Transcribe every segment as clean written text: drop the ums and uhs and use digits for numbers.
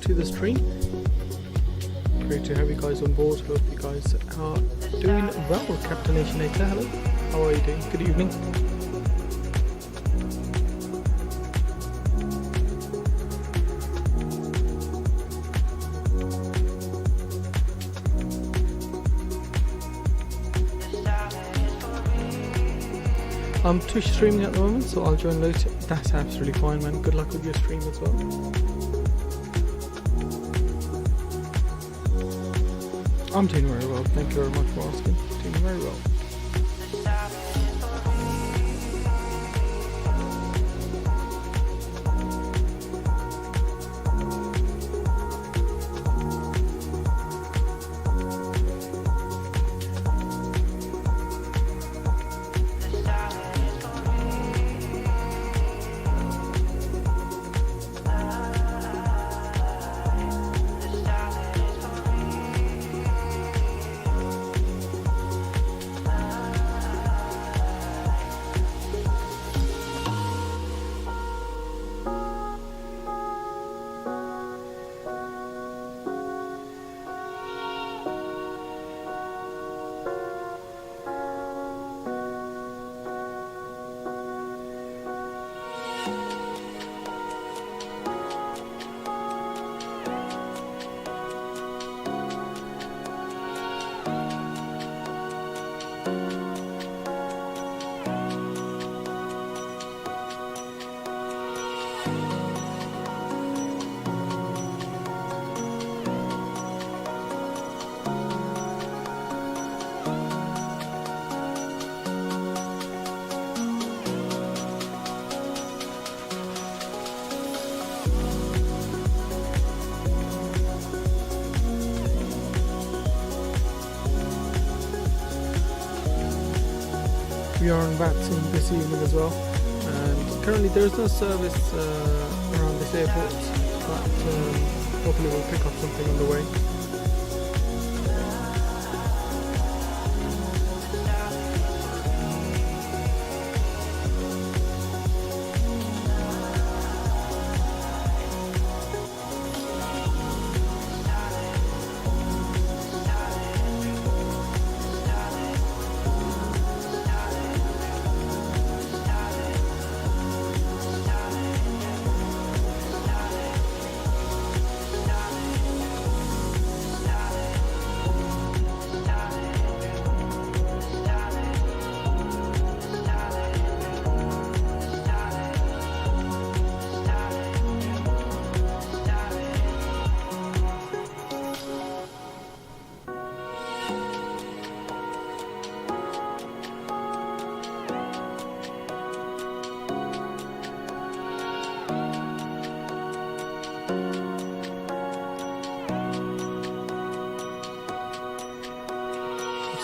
to the stream. Great to have you guys on board. Hope you guys are doing well. Captain Nation 8, hello. How are you doing? Good evening. I'm Twitch streaming at the moment, so I'll join later. That's absolutely fine, man. Good luck with your stream as well. I'm doing very well. Thank you very much for asking. Doing very well. We are on Vatsim this evening as well, and currently there is no service around this airport, but hopefully we'll pick up something on the way.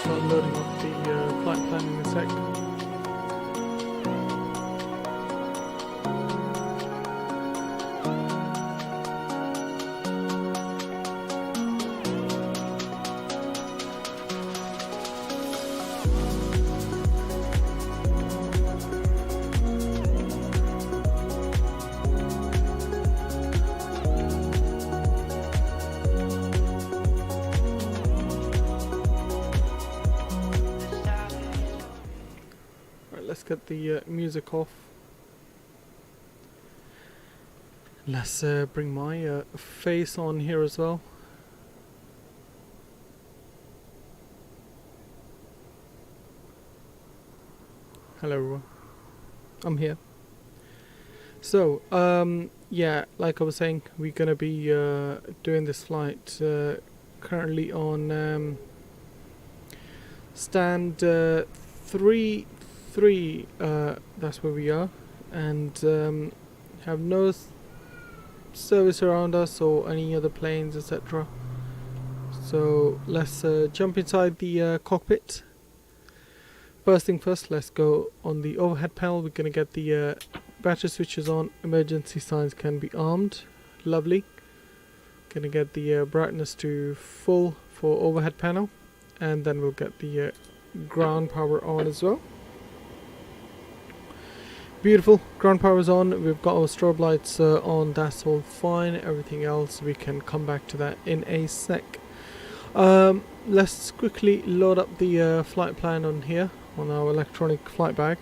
Start loading up the flight plan in a sec. Let's get the music off. Let's bring my face on here as well. Hello everyone, I'm here. So yeah, like I was saying, we're gonna be doing this flight currently on stand 3 3, that's where we are, and have no service around us or any other planes, etc. So let's jump inside the cockpit. First thing first, let's go on the overhead panel. We're gonna get the battery switches on. Emergency signs can be armed. Lovely. Gonna get the brightness to full for overhead panel, and then we'll get the ground power on as well. Beautiful. Ground power is on. We've got our strobe lights on. That's all fine. Everything else we can come back to that in a sec. Let's quickly load up the flight plan on here on our electronic flight bag.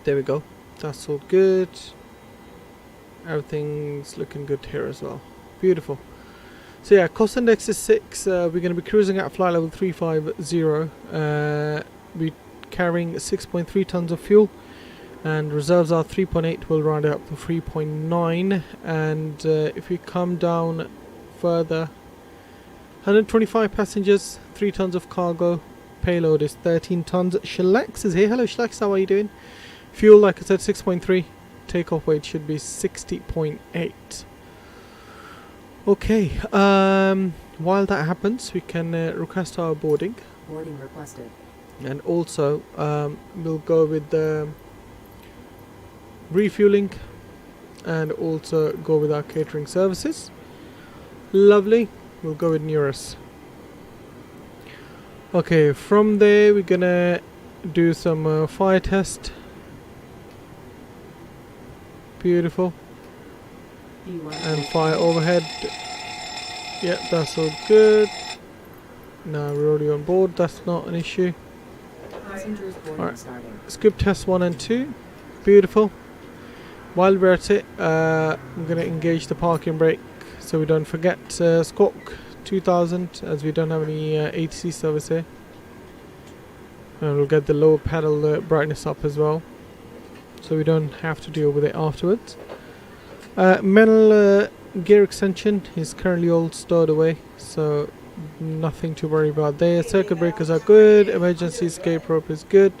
There we go. That's all good. Everything's looking good here as well. Beautiful. So yeah, cost index is 6. We're going to be cruising at flight level 350. We're carrying 6.3 tons of fuel, and reserves are 3.8. We'll round it up to 3.9. And if we come down further, 125 passengers, 3 tons of cargo. Payload is 13 tons. Shalex is here. Hello Shalex, how are you doing? Fuel, like I said, 6.3. Takeoff weight should be 60.8. Okay, while that happens, we can request our boarding. Boarding requested. And also, we'll go with the refueling and also go with our catering services. Lovely. We'll go with Nearest. Okay, from there we're gonna do some fire test. Beautiful. And fire overhead. Yeah, that's all good. Now we're already on board. That's not an issue. Passengers boarding Alright. starting. Scoop test 1 and 2. Beautiful. While we're at it, I'm going to engage the parking brake so we don't forget Squawk 2000, as we don't have any ATC service here. And we'll get the lower pedal brightness up as well, so we don't have to deal with it afterwards. Metal gear extension is currently all stored away, so nothing to worry about there. Circuit breakers are good. Emergency escape rope is good.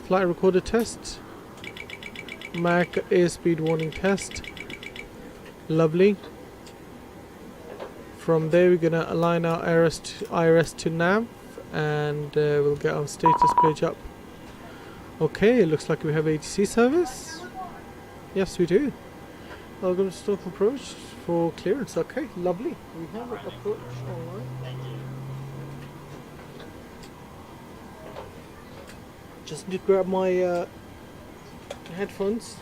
Flight recorder test. Mach airspeed warning test. Lovely. From there we're gonna align our IRS to nav, and we'll get our status page up. Okay, it looks like we have ATC service. Yes, we do. Welcome to Stockholm approach for clearance. Okay, lovely. We have an approach online. Just need to grab my headphones.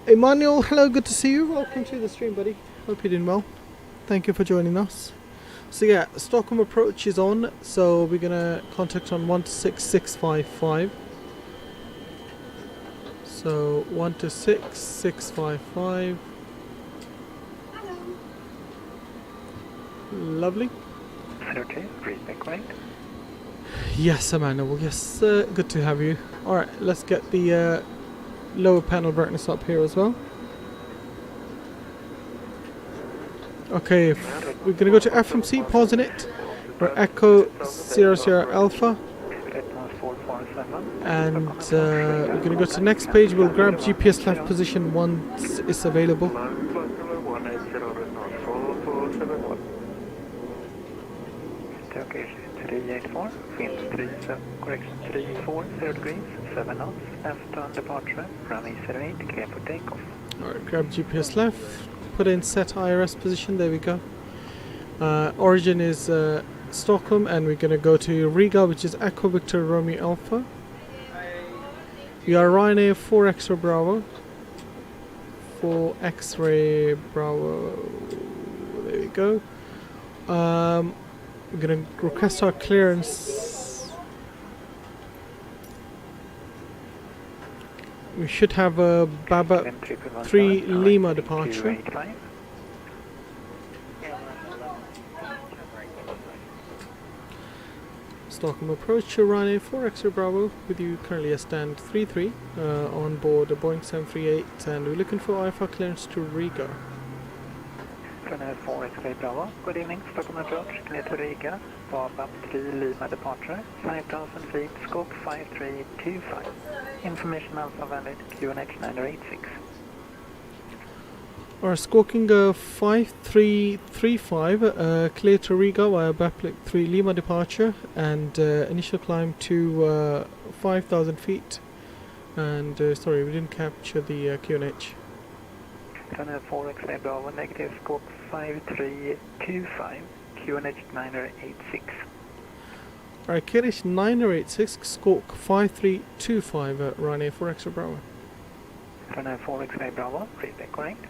Emmanuel, hello, good to see you. Welcome to the stream, buddy. Hope you're doing well. Thank you for joining us. So yeah, Stockholm approach is on. So we're gonna contact on 126655. So 126655. Lovely. Okay, great, back right. Yes, Emmanuel. Yes, good to have you. All right, let's get the lower panel brightness up here as well. Okay, we're gonna go to FMC, pausing it. We're Echo 00 Alpha. And we're going to go to the next page. We'll grab GPS left position once it's available. Okay, 384, wind 37, correction 340 degrees, 7 knots, left on departure, runway 08, clear for takeoff. Alright, grab GPS left, put in set IRS position, there we go. Origin is Stockholm, and we're going to go to Riga, which is Echo Victor Romeo Alpha. We are RYANAIR 4 X-ray Bravo. 4 X-ray Bravo. There we go. We're going to request our clearance. We should have a Baba 3 Lima departure. Stockholm approach to RYANAIR 4 X-ray Bravo with you currently a stand 33 on board a Boeing 738, and we're looking for IFR clearance to Riga. RYANAIR 4 X-ray Bravo, good evening, Stockholm approach, clear to Riga, Baba 3 Lima departure, 5000 feet, scope 5325, information alpha valid, QNH 986. Alright, squawking 5335, clear to Riga via Baplik 3 Lima departure, and initial climb to 5000 feet. And sorry, we didn't capture the QNH. RYANAIR 4 X-ray Bravo, negative, scope 5325, QNH 986. Alright, KDH 9086, Squawk 5325 at RYANAIR 4 Extra Bravo. RYANAIR 4 X-ray Bravo, read correct.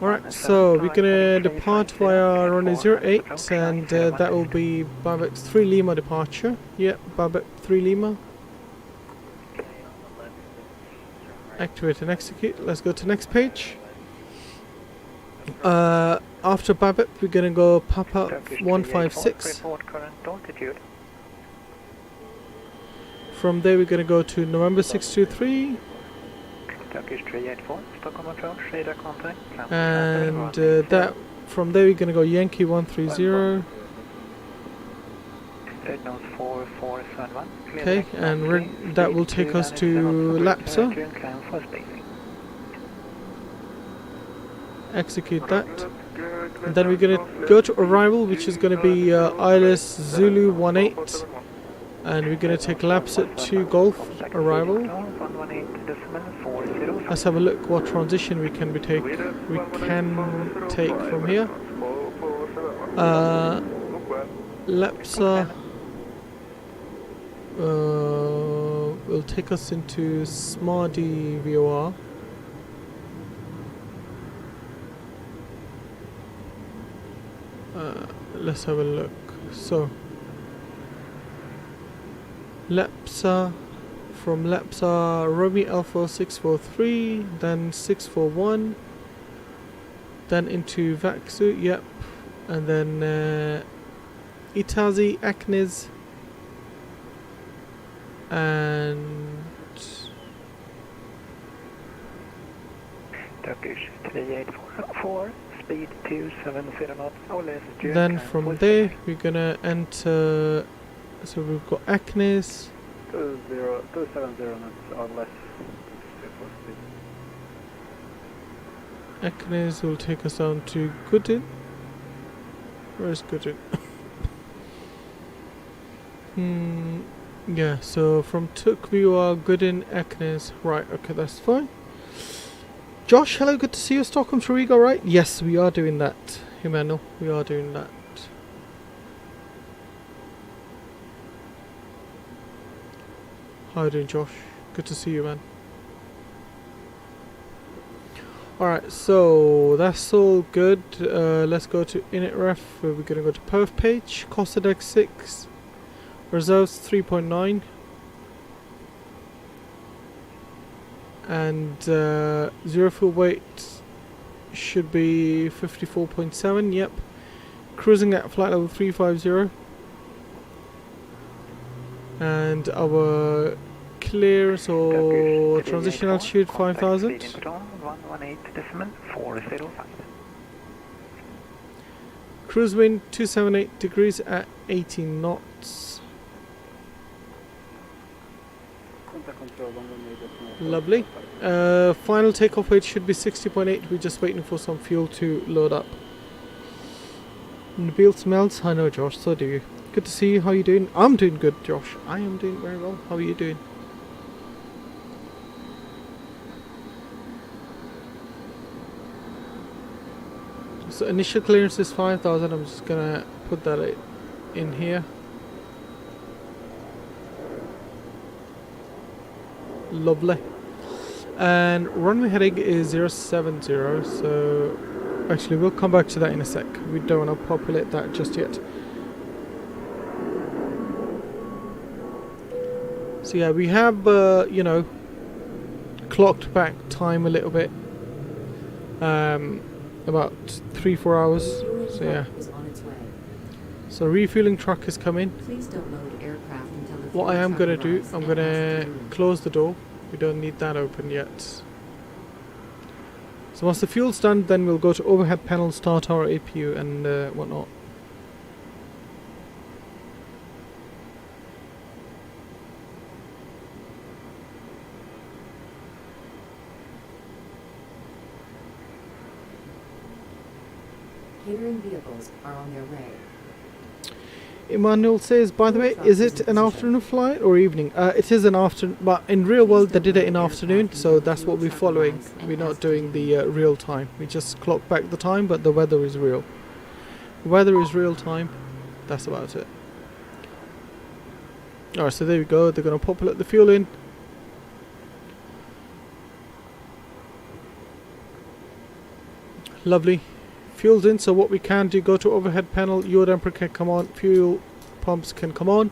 Alright, so we're gonna depart via runway 08 and that will be Babek 3 Lima departure. Yep, Babek 3 Lima. Activate and execute. Let's go to next page. After Babek we're gonna go Papa 156. From there we're gonna go to November 623. Turkish 384, Stockholm approach, radar contact. And that from there we're gonna go Yankee 130. Okay, and that will take us to Lapsa. Execute that. And then we're gonna go to arrival, which is gonna be ILS Zulu 18. And we're gonna take Lapsa to Golf arrival. Let's have a look what transition we can take from here. Lapsa will take us into Smarty VOR. Let's have a look. So Lapsa, from Lapsa, Romy Alpha 643, then 641, then into Vaksu, yep, and then Itazi, Aknes, and Turkish 3844, speed 270 knots, or less. Then from there we're gonna enter. So we've got Aknes. 270 knots or less. Aknes will take us down to Goodin. Where's Goodin? Yeah, so from Tuk we are Goodin, Aknes. Right, okay, that's fine. Josh, hello, good to see you. Stockholm to Riga, right? Yes, we are doing that. Emmanuel, we are doing that. How are you doing, Josh? Good to see you, man. Alright, so that's all good. Let's go to init.ref. We're going to go to perf page. Costadex 6. Reserves 3.9. And zero fuel weight should be 54.7. Yep. Cruising at flight level 350. And our clearance or transition altitude 5000. Cruise wind 278 degrees at 18 knots. Lovely. Final takeoff weight should be 60.8. We're just waiting for some fuel to load up. Nabil smells. I know, Josh, so do you. Good to see you. How are you doing? I'm doing good, Josh. I am doing very well. How are you doing? So initial clearance is 5000. I'm just gonna put that in here. Lovely. And runway heading is 070. So actually we'll come back to that in a sec. We don't want to populate that just yet. So yeah, we have you know, clocked back time a little bit, about 3-4 hours. So yeah, so refueling truck is coming. Please don't load aircraft until the What I am fuel gonna do, truck I'm arrives gonna and close the door. We don't need that open yet. So once the fuel's done, then we'll go to overhead panel, start our APU and whatnot. catering vehicles are on their way. Emmanuel says, by the way, is it an afternoon flight or evening? It is an afternoon, but in real world they did it in afternoon, so that's what we're following. We're not doing the real time. We just clock back the time, but the weather is real. Weather is real time. That's about it. Alright, so there we go. They're going to populate the fuel in. Lovely. Fuel's in, so what we can do, go to overhead panel, yaw damper can come on, fuel pumps can come on.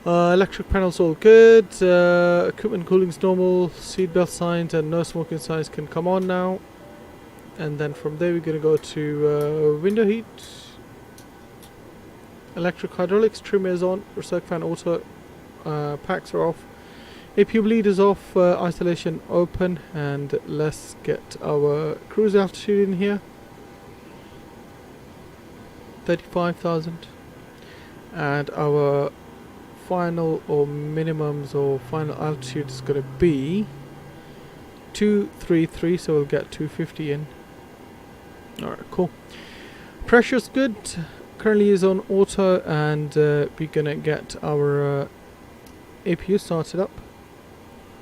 Electric panels all good, equipment cooling's normal, seatbelt signs and no smoking signs can come on now. And then from there we're going to go to window heat, electric hydraulics, trim is on, recirc fan auto, packs are off, APU bleed is off, isolation open, and let's get our cruise altitude in here. 35,000, and our final or minimums or final altitude is going to be 233, so we'll get 250 in. Alright, cool. Pressure's good, currently is on auto, and we're gonna get our APU started up.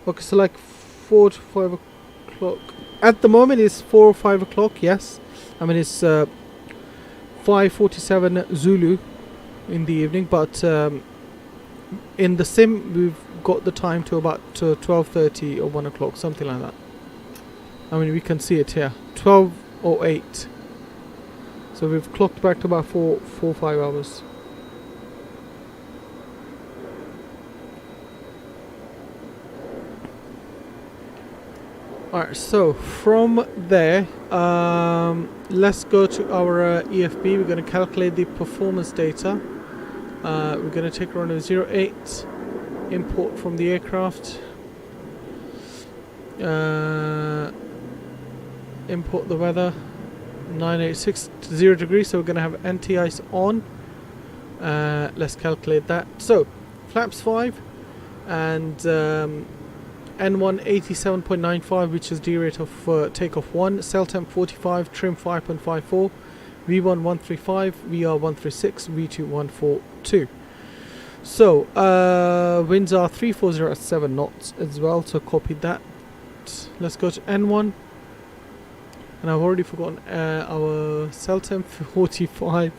Okay, so like 4 to 5 o'clock. At the moment it's 4 or 5 o'clock, yes. I mean it's 5:47 Zulu in the evening, but in the sim we've got the time to about 12:30 or 1 o'clock, something like that. I mean we can see it here, 12:08. So we've clocked back to about 4 or 5 hours. Alright, so from there, let's go to our EFB. We're going to calculate the performance data. We're going to take around a 08, import from the aircraft, import the weather, 986 to 0 degrees, so we're going to have anti-ice on. Let's calculate that. So, flaps 5 and N1 87.95, which is D rate of takeoff 1, cell temp 45, trim 5.54, V1 135, VR 136, V2 142. So winds are 340 at 7 knots as well, so copy that. Let's go to N1, and I've already forgotten our cell temp 45,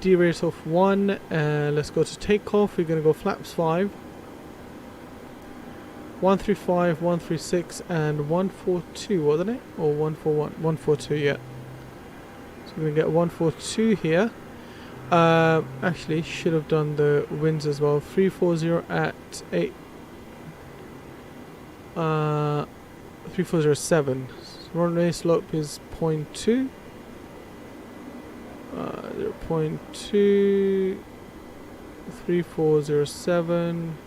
D rate of 1. Let's go to takeoff. We're going to go flaps 5, 135, 136 and 142, wasn't it? Or 141? 142, yeah. So we're going to get 142 here. Actually, should have done the winds as well. 340 at 8. 3407. Runway slope is 0.2. 0.2. 3407.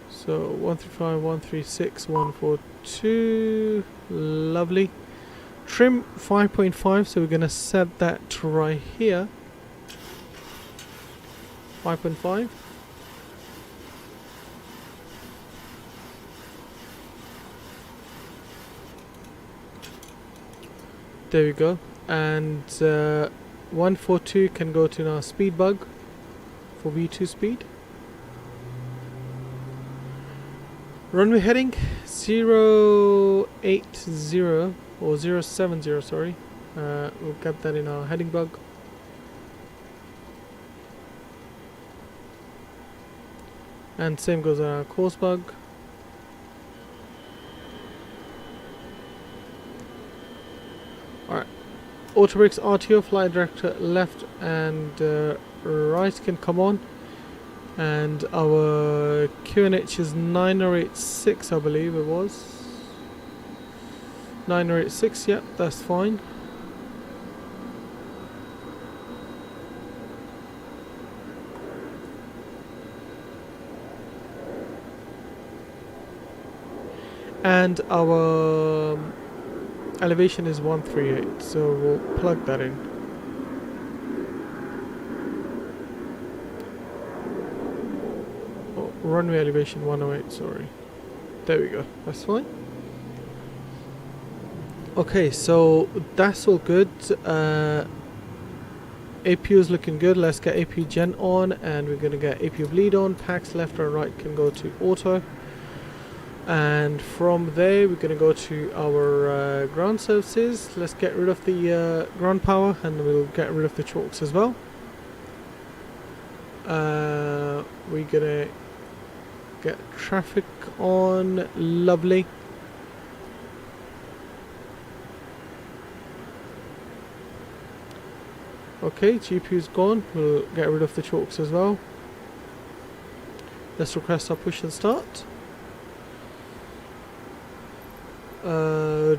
So 135, 136, 142. Lovely. Trim 5.5, so we're going to set that right here. 5.5. There we go. And 142 can go to our speed bug for V2 speed. Runway heading 080 or 070, sorry. We'll get that in our heading bug. And same goes on our course bug. Alright. Auto brakes RTO, flight director left and right can come on. And our QNH is 9086, I believe it was. 9086, yeah, that's fine. And our elevation is 138, so we'll plug that in. Oh, runway elevation 108, sorry. There we go, that's fine. Okay, so that's all good. APU is looking good. Let's get APU gen on, and we're going to get APU bleed on. Packs left or right can go to auto. And from there we're gonna go to our ground services. Let's get rid of the ground power, and we'll get rid of the chalks as well. We're gonna get traffic on. Lovely. Okay, GPU's gone. We'll get rid of the chalks as well. Let's request our push and start. No,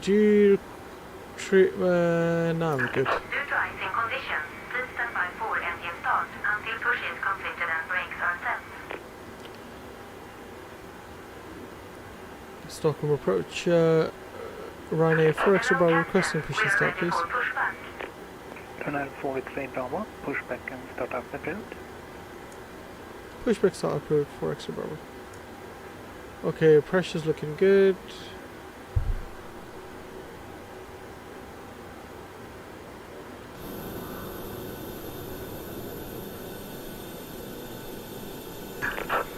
we're good. Due to icing conditions, please stand by for engine start until push is completed and brakes are set. Stockholm approach. RYANAIR 4 extra bar requesting push and start, please. RYANAIR 4 X-ray Bravo, pushback and start up approved. Pushback start approved, 4 extra Bravo. Okay, pressure's looking good.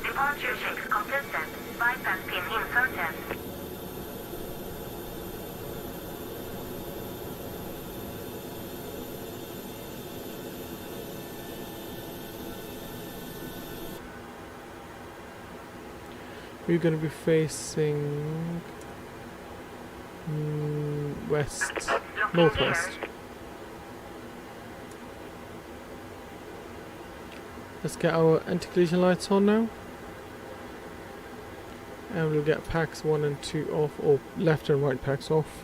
Departure checks completed. Bypass pin inserted. We're going to be facing west, northwest. Let's get our anti-collision lights on now. And we'll get packs 1 and 2 off, or left and right packs off.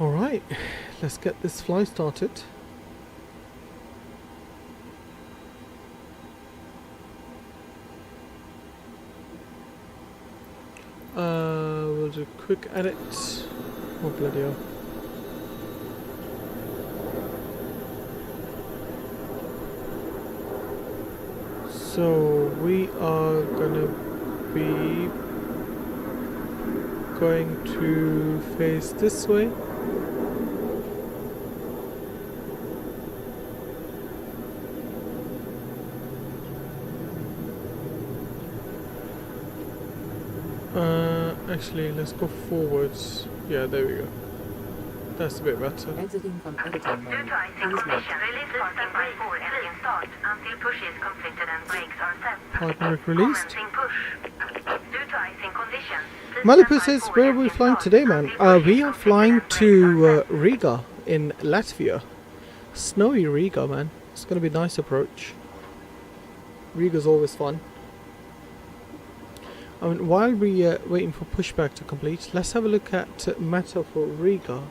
Alright, let's get this fly started. We'll do a quick edit. Oh bloody hell. So we are gonna be going to face this way. Actually, let's go forwards. Yeah, there we go. That's a bit better. Exiting from editing Due mode. to icing Please conditions, release parking brake for engine start until push is completed and brakes are set. Parking brake released. Commencing push. Due to icing conditions, please Malibu stand by says, for where are we engine flying start today, man? until push We is are completed flying and brakes are to set. Riga in Latvia. Snowy Riga, man. It's gonna be a nice approach. Riga's always fun. I mean, while we waiting for pushback to complete, let's have a look at meta for Riga.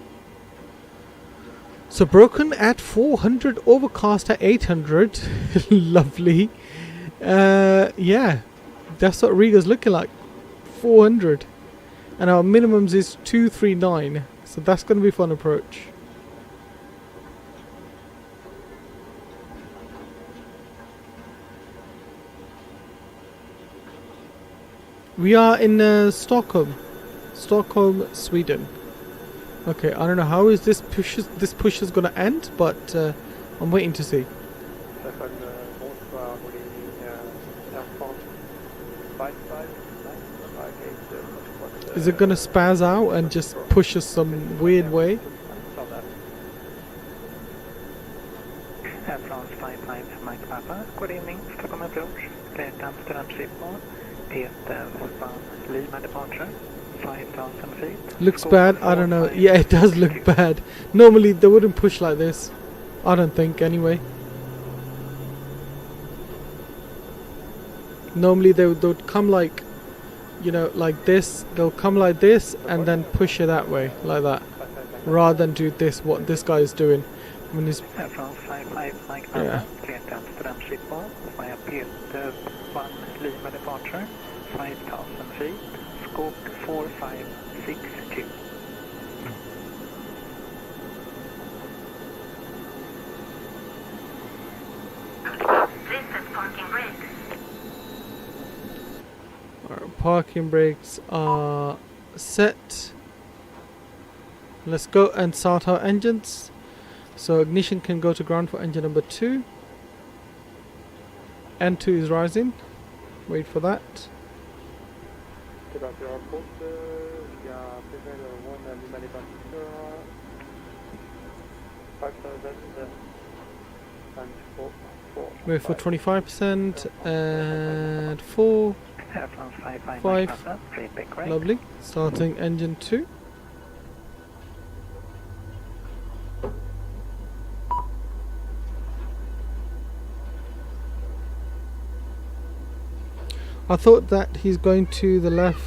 So broken at 400, overcast at 800. Lovely. Yeah, that's what Riga's looking like. 400, and our minimums is 239. So that's going to be a fun approach. We are in Stockholm, Sweden. Okay, I don't know how is this push is gonna end, but I'm waiting to see. Is it gonna spaz out and just push us some weird way? Air France 55 Mike Papa, good evening, Stockholm approach, cleared Amsterdam Shipboard, Peter 1 Lima departure, 5,000 feet. Looks bad, I don't know. Yeah, it does look bad. Normally they wouldn't push like this. I don't think, anyway. Normally they would come like, you know, like this. They'll come like this and then push it that way, like that. Rather than do this, what this guy is doing. I mean, Air France 55 Mike Papa, yeah. cleared Amsterdam Shipboard, via Peter 1 Lima departure, 5,000 feet, scope 4562. Please set parking brakes. Our parking brakes are set. Let's go and start our engines. So ignition can go to ground for engine number 2. M.2 is rising. Wait for that. Wait for 25% and 4. 5. Lovely. Starting engine 2. I thought that he's going to the left.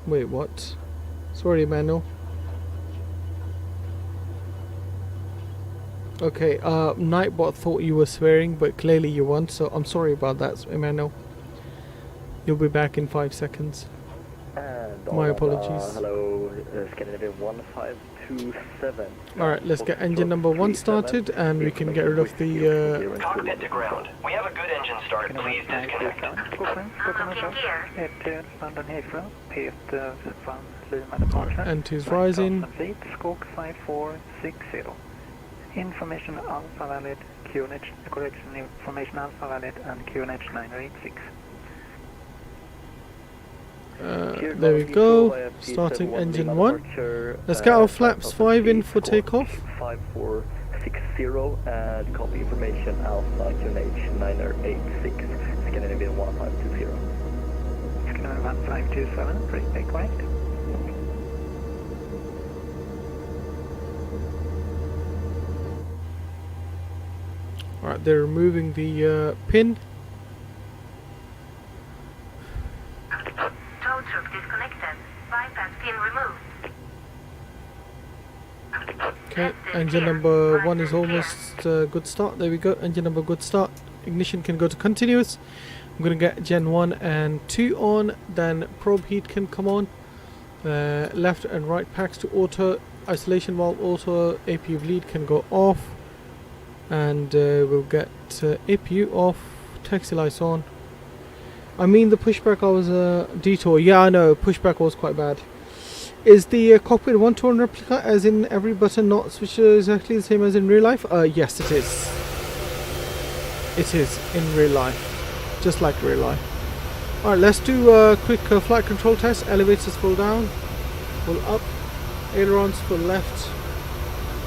Wait, what? Sorry, Manuel. Okay, Nightbot thought you were swearing, but clearly you weren't, so I'm sorry about that, Emmanuel. You'll be back in 5 seconds. And My apologies. Hello, Scandinavian 1527. Alright, let's get engine number 1 started, and we can get rid of the... Cockpit to ground. We have a good engine start. Please disconnect. N2's rising. Scope 5460. Information alpha valid, QNH correction information alpha valid, and QNH 986. There we go, starting engine 1. Let's get our flaps 5 in for takeoff. 5460 and copy information alpha QNH 986, Scandinavian 1520. Scandinavian 1527, pretty correct. Alright, they're removing the pin. Tow truck disconnected. Bypass pin removed. Okay, engine number 1 is almost good start. There we go, engine number good start. Ignition can go to continuous. I'm gonna get Gen 1 and 2 on, then probe heat can come on. Left and right packs to auto. Isolation valve auto. APU bleed can go off. And we'll get APU off, taxi lights on. I mean the pushback I was detour. Yeah, I know, pushback was quite bad. Is the cockpit one-to-one replica, as in every button not switched exactly the same as in real life? Yes, it is. It is in real life, just like real life. Alright, let's do a quick flight control test. Elevators full down, full up, ailerons full left,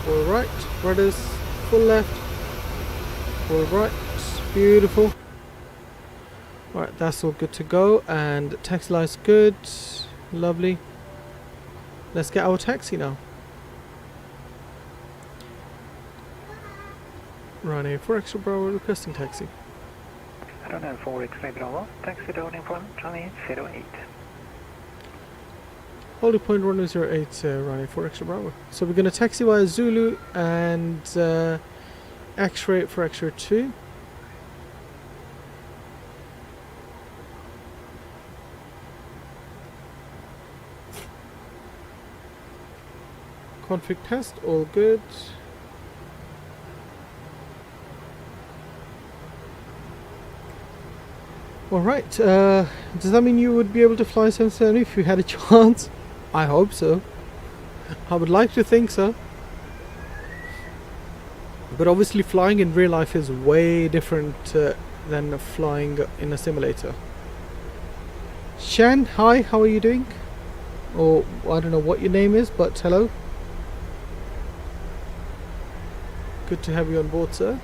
full right, rudders full left, full right, beautiful. Alright, that's all good to go, and taxi light's good, lovely. Let's get our taxi now. RYANAIR 4 Extra Bravo requesting taxi. RYANAIR 4 Extra Bravo, taxi down in front, runway 08. Holding point runway 08, RYANAIR 4 Extra Bravo. So we're going to taxi via Zulu and X-ray for X-ray 2. Config test, all good. Alright, does that mean you would be able to fly 770 if you had a chance? I hope so. I would like to think so. But obviously flying in real life is way different than flying in a simulator. Shan, hi, how are you doing? Or I don't know what your name is, but hello. Good to have you on board, sir.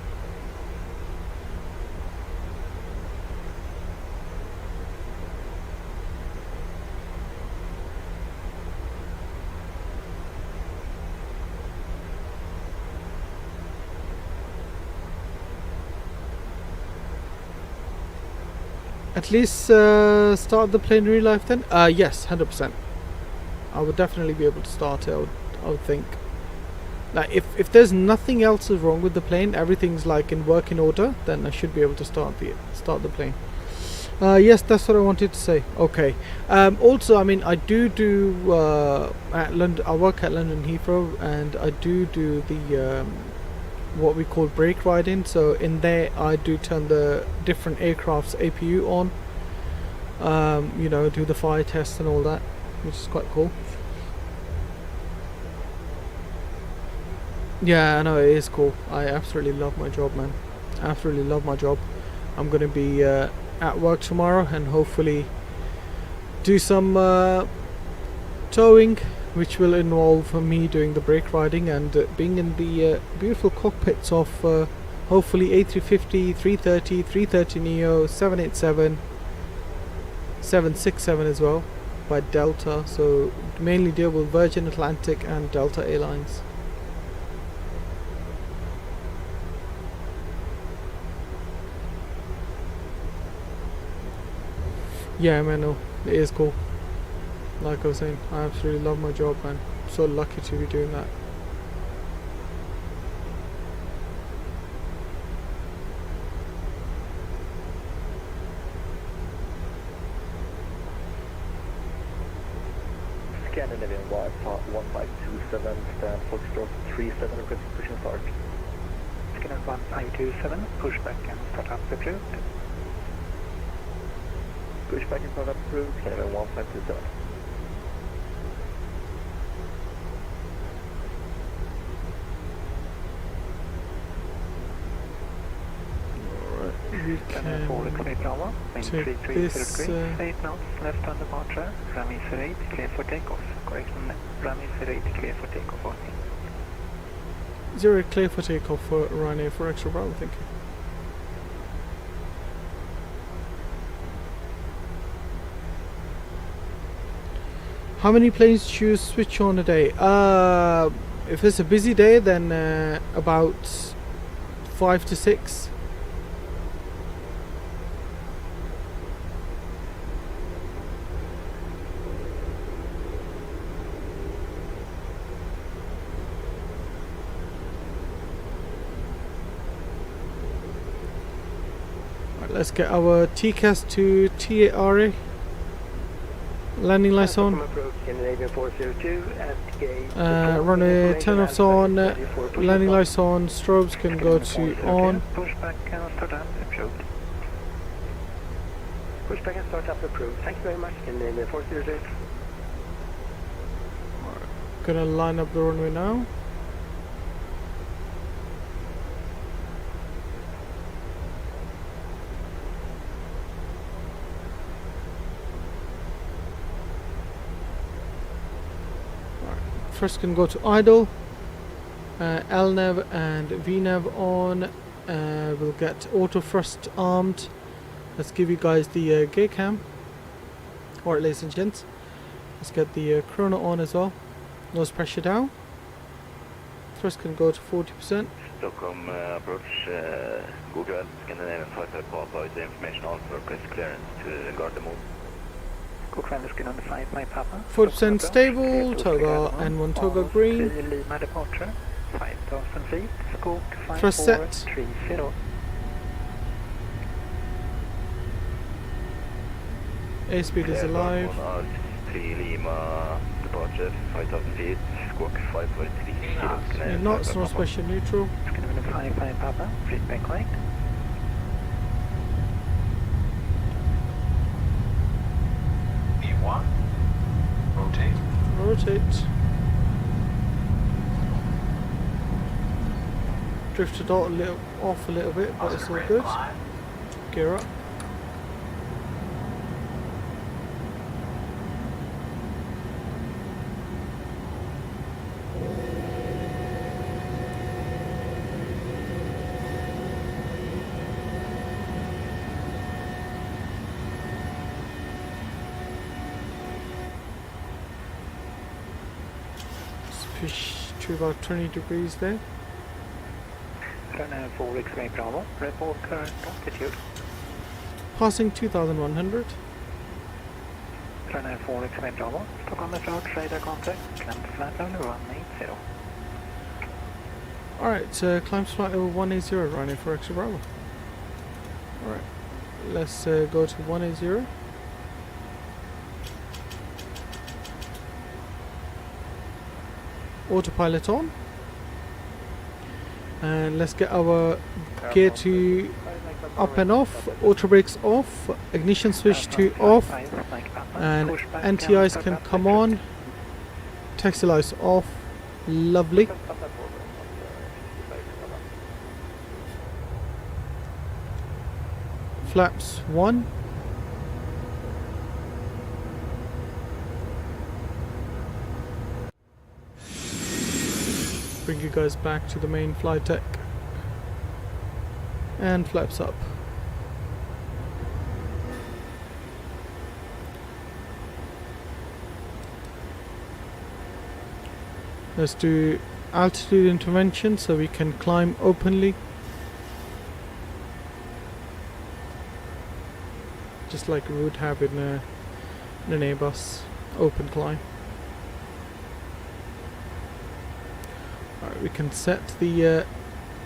At least start the plane in real life then? Yes, 100%. I would definitely be able to start it, I would think. Like, if there's nothing else is wrong with the plane, everything's like in working order, then I should be able to start the plane. Yes, that's what I wanted to say. Okay. Also, I mean, I do at London. I work at London Heathrow, and I do the what we call brake riding. So in there, I do turn the different aircraft's APU on. You know, do the fire tests and all that, which is quite cool. Yeah, I know, it is cool. I absolutely love my job, man. Absolutely love my job. I'm gonna be at work tomorrow and hopefully do some towing, which will involve me doing the brake riding and being in the beautiful cockpits of hopefully A350, 330, 330 Neo, 787, 767 as well by Delta. So mainly deal with Virgin Atlantic and Delta Airlines. Yeah, man, no, it is cool. Like I was saying, I absolutely love my job, man. So lucky to be doing that. Scandinavian 1527, stand Foxtrot 37, requesting push and start. Scandinavian 1527, push back and start up approved. Push back and start up approved, Scandinavian 1527. We Scandinavian 4 can X-ray Bravo, wind take 33 this, 8 knots, left on departure, runway 08, clear for takeoff. Correction, runway 08, clear for takeoff only. 0 clear for takeoff for RYANAIR for extra Bravo, thank you. How many planes do you switch on a day? If it's a busy day, then about 5 to 6. Let's get our TCAS to TARA. Landing lights on. Runway 10 offs on. Landing lights on. Strobes can go to on. Push back and start up approved. Push back and start up approved. Thank you very much, Scandinavian 402. Gonna line up the runway now. First can go to idle, LNAV and VNAV on. We'll get auto thrust armed. Let's give you guys the gear cam. Alright, ladies and gents, let's get the chrono on as well. Nose pressure down. First can go to 40%. Stockholm approach, Google, Scandinavian 55 Papa with the information on for request clearance to guard the move. Cook Skin on the 5, my Papa. 40% stable, Toga N1 Toga green. Lima departure, 5,000 feet, Skook Thrust set. 5430. Airspeed is alive. 3 Lima departure, 5,000 feet, Squawk 5430. Knots, no special neutral. It's going to be the 5, my Papa, fleet back right. V1. Rotate. Rotate. Drifted off a little bit, but it's all good. Gear up. Push to about 20 degrees there. Runway 4 X-ray Bravo, report current altitude. Passing 2100. Runway 4 X-ray Bravo, Stockholm approach, radar contact, climb flat level 180. Alright, climb flight level 180, running for extra Bravo. Alright, let's go to 180. Autopilot on. And let's get our gear to up and off, auto brakes off, ignition switch to off, and anti-ice can come on, taxi lights off, lovely. flaps 1. Bring you guys back to the main flight deck. And flaps up. Let's do altitude intervention so we can climb openly. Just like we would have in an Airbus open climb. Alright, we can set the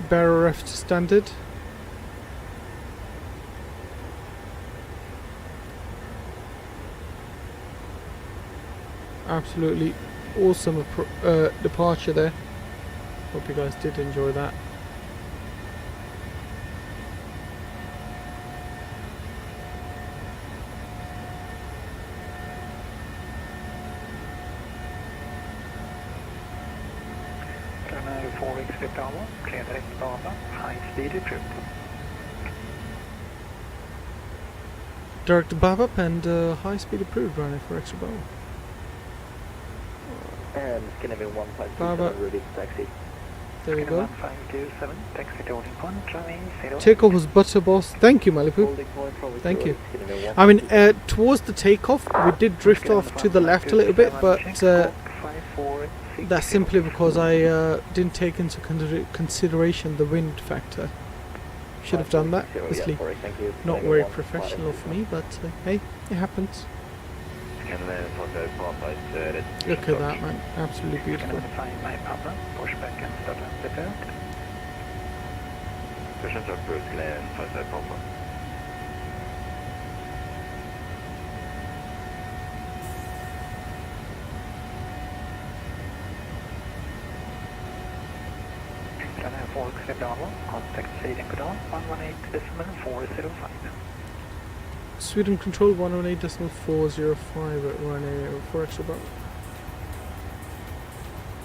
barrel ref to standard. Absolutely awesome departure there. Hope you guys did enjoy that. Ryanair 4X Bravo, clear direct Bravo, high speed approved. Direct bob up and high speed approved, running for extra Bravo. And Scandinavian Baba. 1527 ready to taxi. There we go. 1527, taxi to holding point, runway 0. Takeoff was butter boss. Thank you, Malibu. Holding point, probably Thank you. Scandinavian I mean, towards the takeoff, we did drift off to the left a little bit, but that's simply because I didn't take into consideration the wind factor. Should have done that. Obviously, thank you. not very professional of me, but hey, it happens. Look at that, man. Absolutely beautiful. Find my Papa, push back and start and prepared. Push and start approach clear and 55 Papa. Ryanair 4X Bravo, contact Sweden Pedal 118.405. Sweden control 118.405 at RYANAIR for extra Bravo.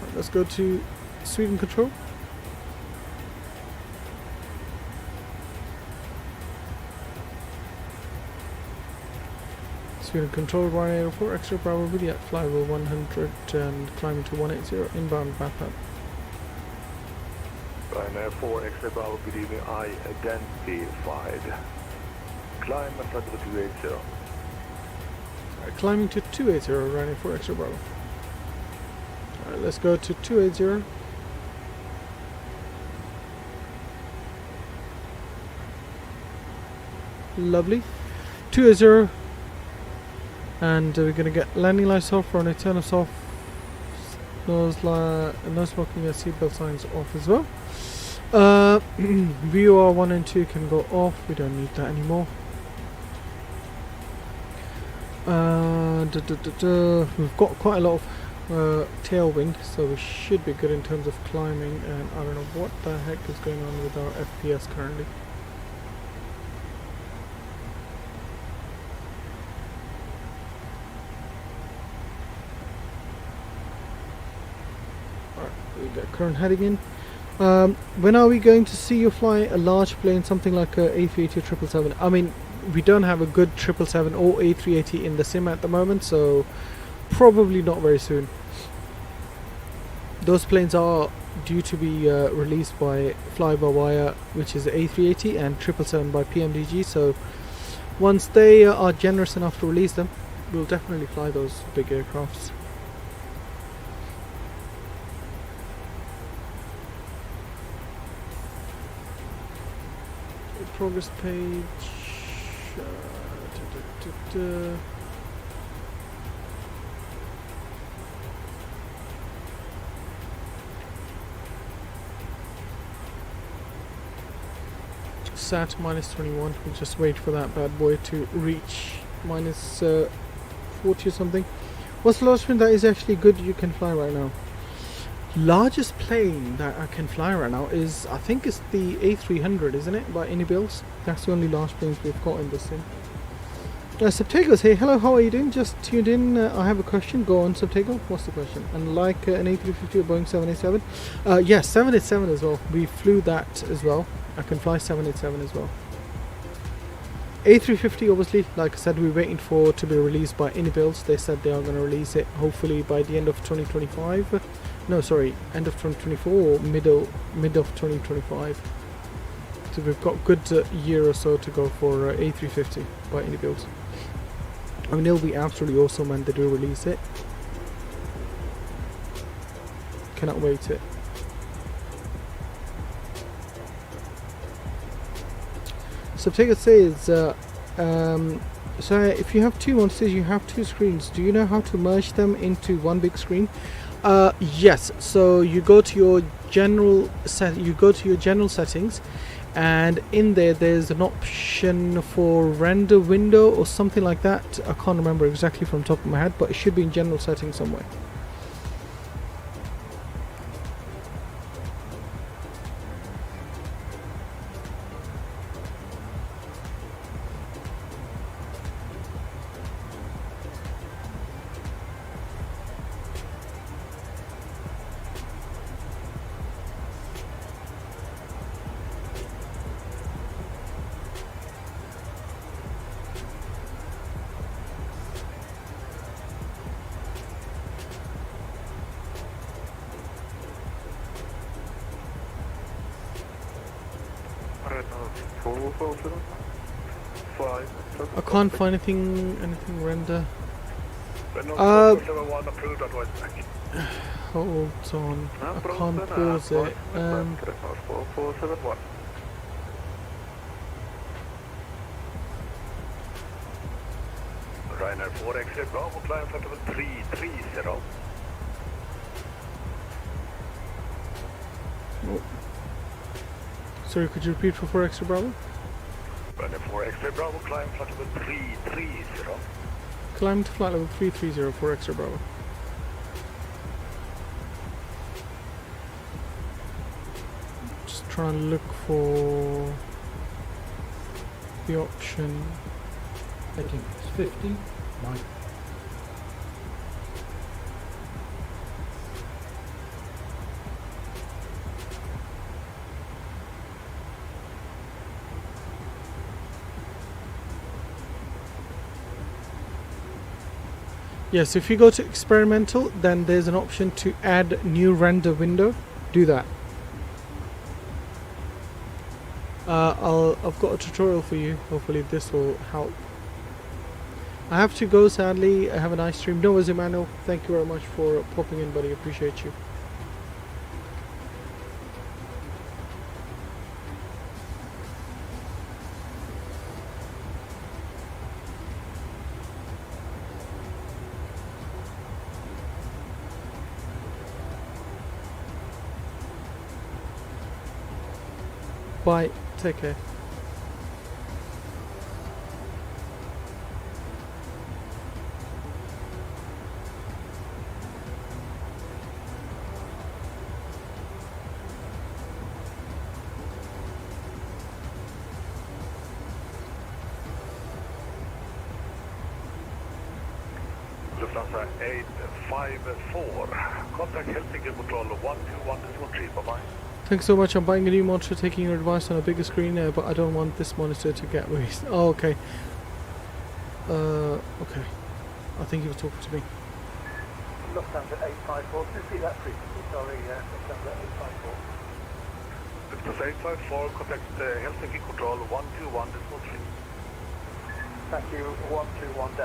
Right, let's go to Sweden control. Sweden control RYANAIR 4 extra Bravo video at flyover 100 and climbing to 180 inbound map up. Ryanair 4 extra Bravo, good evening, I identified. Climb and flight to 280. Climbing to 280, running for extra Bravo. Alright, let's go to 280. Lovely. 280. And we're going to get landing lights off, runway turn us off. No smoking and seatbelt signs off as well. VOR 1 and 2 can go off, we don't need that anymore. We've got quite a lot of tailwind, so we should be good in terms of climbing, and I don't know what the heck is going on with our FPS currently. Alright, we got current heading in. When are we going to see you fly a large plane, something like a A380 or 777? I mean, we don't have a good 777 or A380 in the sim at the moment, so probably not very soon. Those planes are due to be released by fly-by-wire, which is A380, and 777 by PMDG, so once they are generous enough to release them, we'll definitely fly those big aircrafts. Progress page. Sat minus 21. We'll just wait for that bad boy to reach minus 40 or something. What's the last plane that is actually good you can fly right now? Largest plane that I can fly right now is, I think it's the A300, isn't it, by any builds? That's the only large planes we've got in this sim. Subtago's here. Hello, how are you doing? Just tuned in. I have a question. Go on, Subtago. What's the question? And like an A350 or Boeing 787? Yes, 787 as well. We flew that as well. I can fly 787 as well. A350, obviously, like I said, we're waiting for to be released by Anybuilds. They said they are going to release it hopefully by the end of 2025. No, sorry, end of 2024 or mid of 2025. So we've got a good year or so to go for A350 by Anybuilds. I mean, it'll be absolutely awesome when they do release it. Cannot wait it. Subtaker says, so if you have two monitors, you have two screens. Do you know how to merge them into one big screen? Yes. So you go to your general settings, and in there's an option for render window or something like that. I can't remember exactly from the top of my head, but it should be in general settings somewhere. I can't find anything render. Hold on, I can't pause it. RYANAIR 4 X-ray Bravo, climb flight level 330. Oh. Sorry, could you repeat for 4 extra Bravo? RYANAIR 4 X-ray Bravo, climb flight level 330. Climb to flight level 330 for extra Bravo. Just trying to look for the option. I think it's 50. Mike. Yes, if you go to experimental, then there's an option to add new render window. Do that. I've got a tutorial for you. Hopefully this will help. I have to go, sadly. I have a nice stream. No worries, Emmanuel. Thank you very much for popping in, buddy. Appreciate you. Bye. Take care. Lufthansa 854. Contact Helsinki Control 121 bye-bye. Thanks so much. I'm buying a new monitor, taking your advice on a bigger screen, but I don't want this monitor to get waste. Oh, okay. Okay. I think he was talking to me. Lufthansa 854, can you see that frequency? Sorry, Lufthansa 854. Lufthansa 854, contact Helsinki Control 121 Thank you, 121.3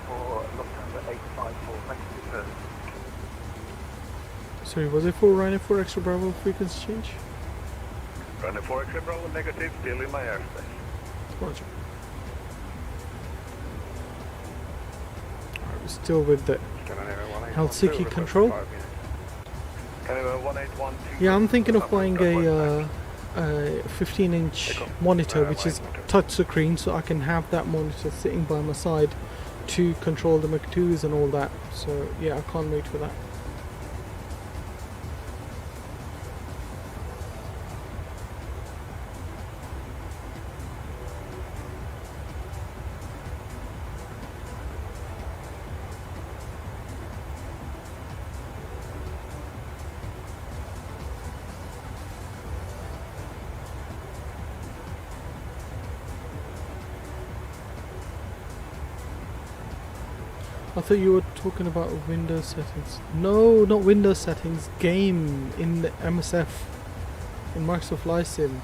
for Lufthansa 854. Thank you, sir. Sorry, was it for RYANAIR 4 extra Bravo frequency change? RYANAIR 4 X-ray Bravo, negative, still in my airspace. Roger. Alright, we're still with the Helsinki control. Yeah, I'm thinking of buying a 15-inch monitor, which is touch screen, so I can have that monitor sitting by my side to control the M.2s and all that. So yeah, I can't wait for that. I thought you were talking about Windows settings. No, not Windows settings. Game in the MSF. In Microsoft Flight Sim.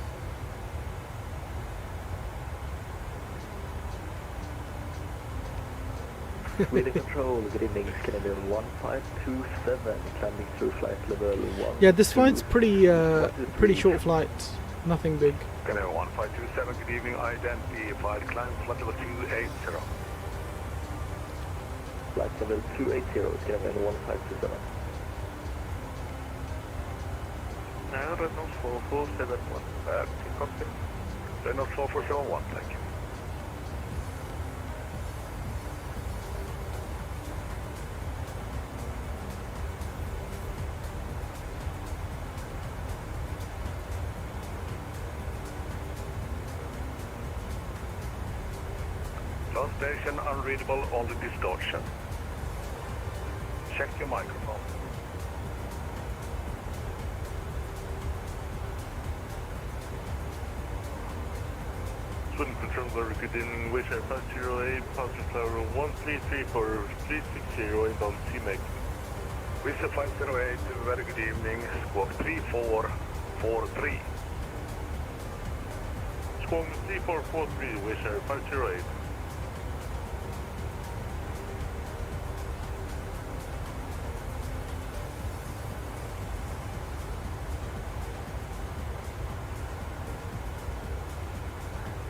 Sweden Control, good evening, Scandinavian 1527, climbing through flight level 1. Yeah, this flight's pretty short flight. Nothing big. Scandinavian 1527, good evening, identified, climb flight level 280. Flight level 280, Scandinavian 1527. No, Reynolds 4471, copy. Reynolds 4471, thank you. Translation unreadable, only distortion. Check your microphone. Sweden Control, very good evening, Wish Air 508, passenger level 133 for 360 inbound CMAC. Wish Air 508, very good evening, squawk 3443. Squawk 3443, Wish Air 508.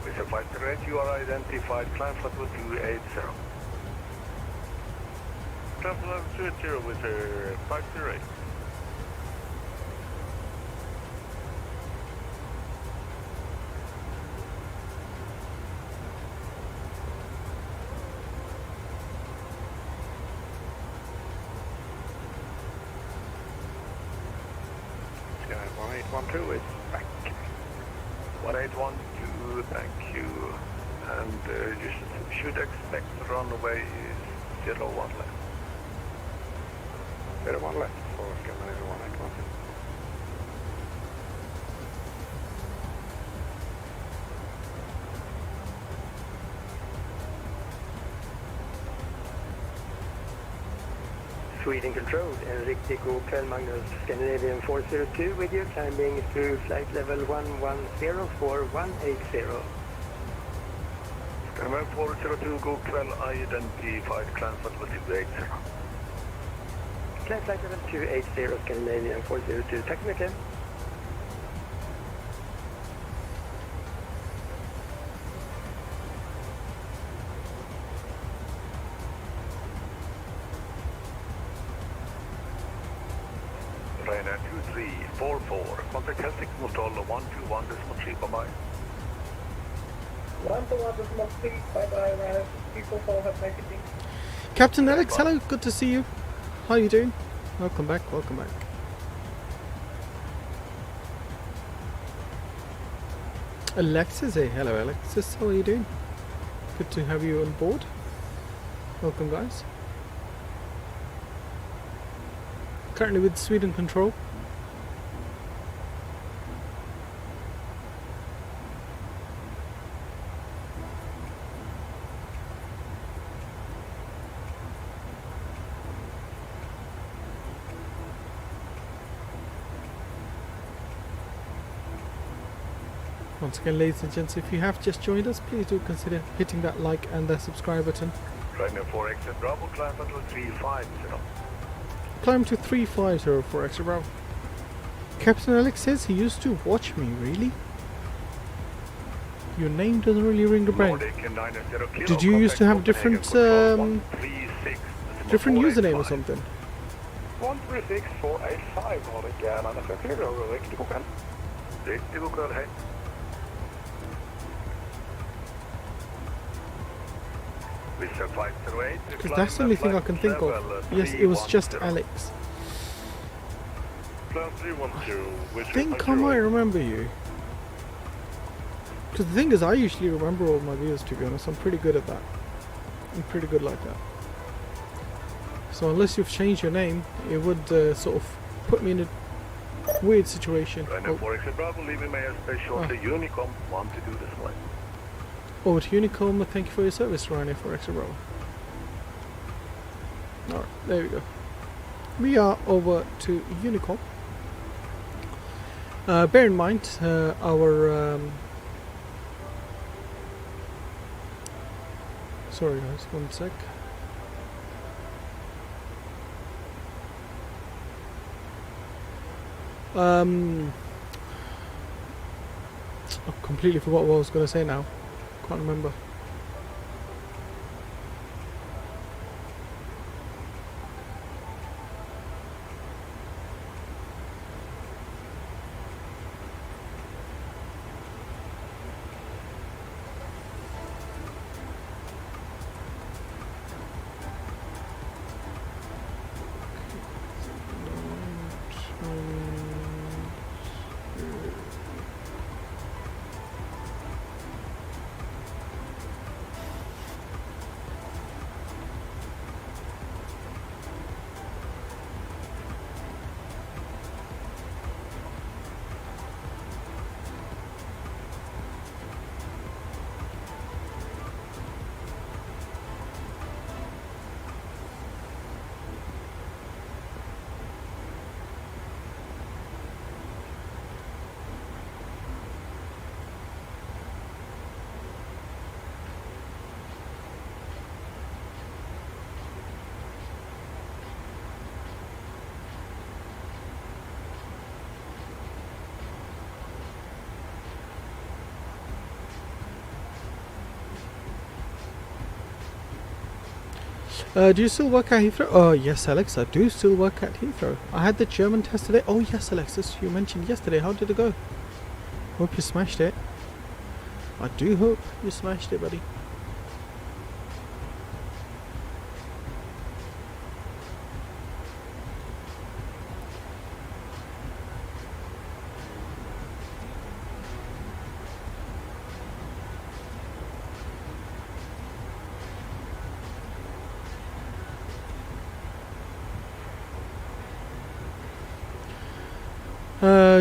Mr. 508, you are identified, climb flight level 280. Climb flight level 280, Mr. 508. Sky 1812 is back. 1812, thank you. And you should expect runway 01 left. 01 left for Scandinavia 1812. Sweden Control, en riktig god kväll Magnus, Scandinavian 402 with you, climbing through flight level 110 for 180. Scandinavian 402, god kväll, identified, climb flight level 280. Climb flight level 280, Scandinavian 402, tack så mycket. RYANAIR 2344, contact Helsinki Montol 121.3, bye-bye. 121.3, bye-bye, RYANAIR 344, have a nice evening. Captain Alex, hello, good to see you. How are you doing? Welcome back, welcome back. Alexis, hey, hello Alexis, how are you doing? Good to have you on board. Welcome guys. Currently with Sweden Control. Once again, ladies and gents, if you have just joined us, please do consider hitting that like and the subscribe button. RYANAIR 4 exit Bravo, climb flight level 350. Climb to 350 for extra Bravo. Captain Alex says he used to watch me, really? Your name doesn't really ring the bell. Did you used to have different different username or something? 136485 har det gärna för fler och riktigt god kväll. Riktigt god kväll, hej. Because that's the only thing I can think of. Yes, it was just Alex. I think I might remember you. Because the thing is, I usually remember all my viewers, to be honest. I'm pretty good at that. I'm pretty good like that. So unless you've changed your name, it would sort of put me in a weird situation. Unicom, want to do this one. Over to Unicom, thank you for your service, Ryanair for extra Bravo. Alright, there we go. We are over to Unicorn. Bear in mind, our... sorry guys, one sec. I completely forgot what I was going to say now. Can't remember. Do you still work at Heathrow? Oh yes, Alex, I do still work at Heathrow. I had the German test today. Oh yes, Alexis, you mentioned yesterday. How did it go? Hope you smashed it. I do hope you smashed it, buddy.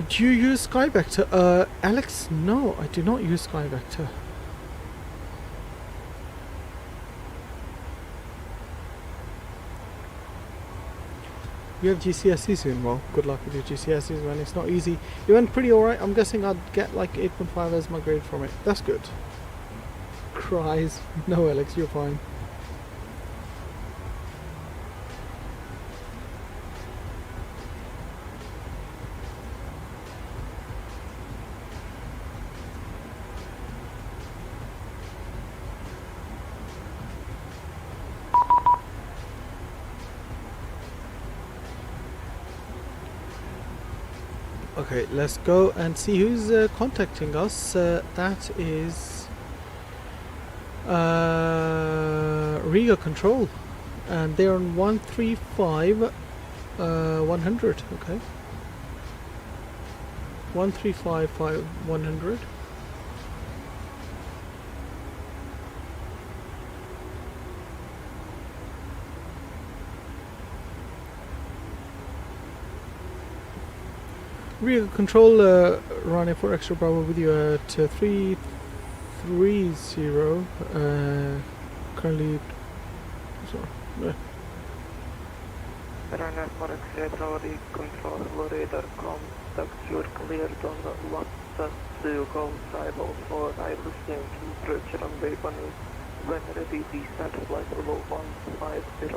Do you use SkyVector? Alex, no, I do not use SkyVector. You have GCSE soon. Well, good luck with your GCSEs, man. It's not easy. You went pretty alright. I'm guessing I'd get like 8.5 as my grade from it. That's good. Cries. No, Alex, you're fine. Okay, let's go and see who's contacting us. That is Riga Control, and they're on 135 100. Okay, 135 100. Riga Control, RYANAIR for extra Bravo with you at 330. Currently, sorry. RYANAIR for extra Bravo Control, radar contact, you're cleared on the left to go tribal for Ryzen approach runway 18. When ready, descent flight level 150.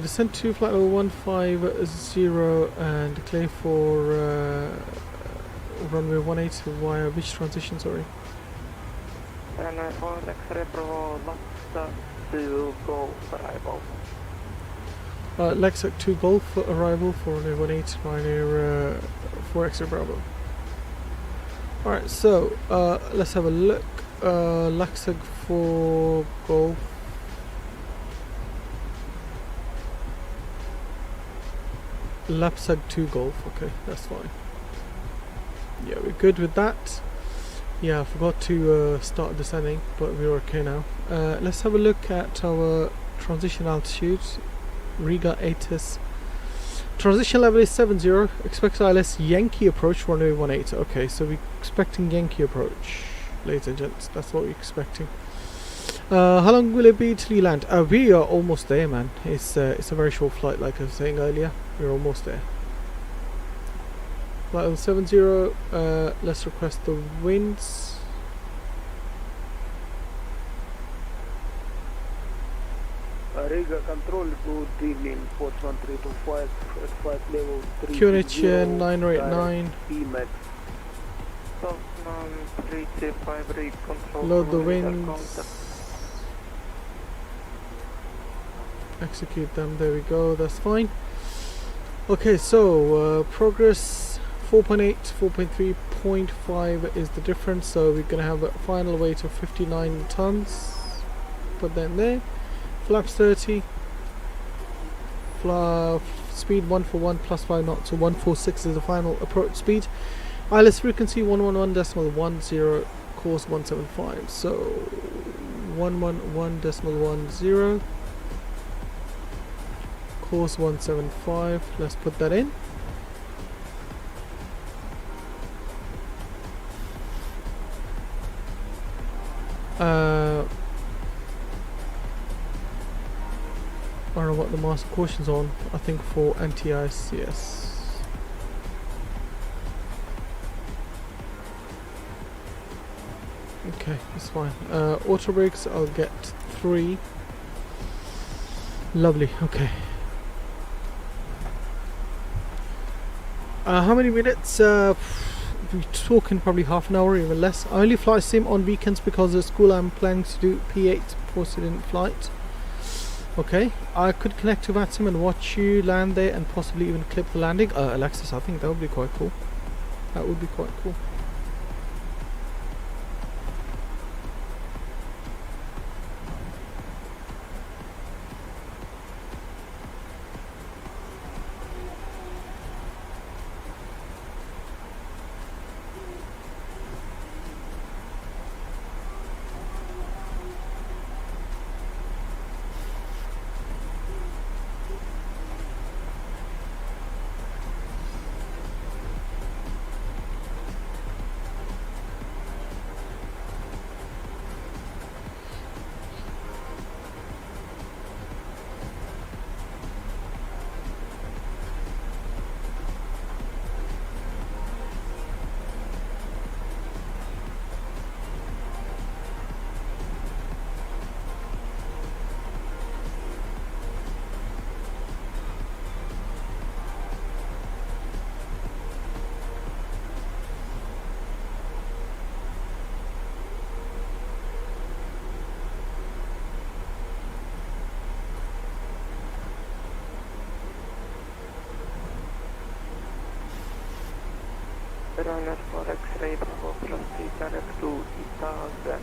Descent to flight level 150 and clear for runway 18 via which transition, sorry? RYANAIR for X-ray Bravo left to go arrival. Lexus 2 Golf arrival for runway 18 RYANAIR for X-ray Bravo. Alright, so let's have a look. Lexus 4 Golf. Lapsag 2 Golf, okay, that's fine. Yeah, we're good with that. Yeah, I forgot to start descending, but we're okay now. Let's have a look at our transition altitude. Riga ATIS. Transition level is 70. Expect ILS Yankee approach runway 18. Okay, so we're expecting Yankee approach, ladies and gents. That's what we're expecting. How long will it be till you land? We are almost there, man. It's a very short flight, like I was saying earlier. We're almost there. Flight level 70. Let's request the winds. Riga control, good evening, Port 1325 at flight level 3. QNH 989. Emax. Load the winds. Execute them. There we go. That's fine. Okay, so progress 4.8, 4.3.5 is the difference. So we're gonna have a final weight of 59 tons. Put that in there. Flaps 30. Speed 141 plus 5 knots. So 146 is the final approach speed. ILS frequency 111.10, course 175. So 111.10, course 175. Let's put that in. I don't know what the master caution's on. I think for anti-ice, yes. Okay, that's fine. Auto brakes, I'll get 3. Lovely. Okay. How many minutes? We're talking probably half an hour, even less. I only fly sim on weekends because at school I'm planning to do P8 post-student flight. Okay, I could connect to Vatsim and watch you land there and possibly even clip the landing. Alexis, I think that would be quite cool. That would be quite cool. RYANAIR for X-ray Bravo proceed direct to Itaza.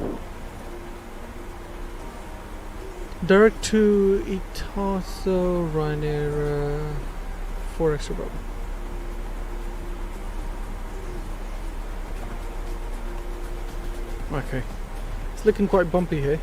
Direct to Itaza, RYANAIR 4 extra Bravo. Okay, it's looking quite bumpy here.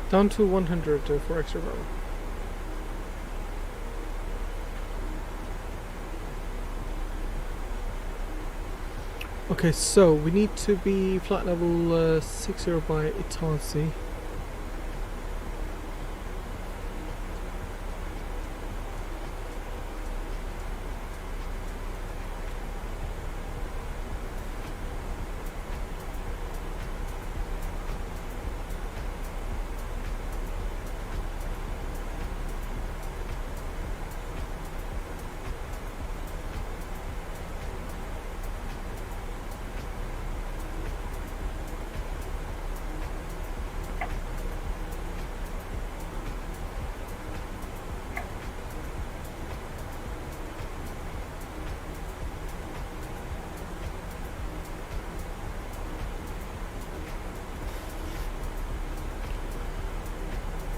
Down to 100 for extra Bravo. Okay, so we need to be flight level 60 by Italsi.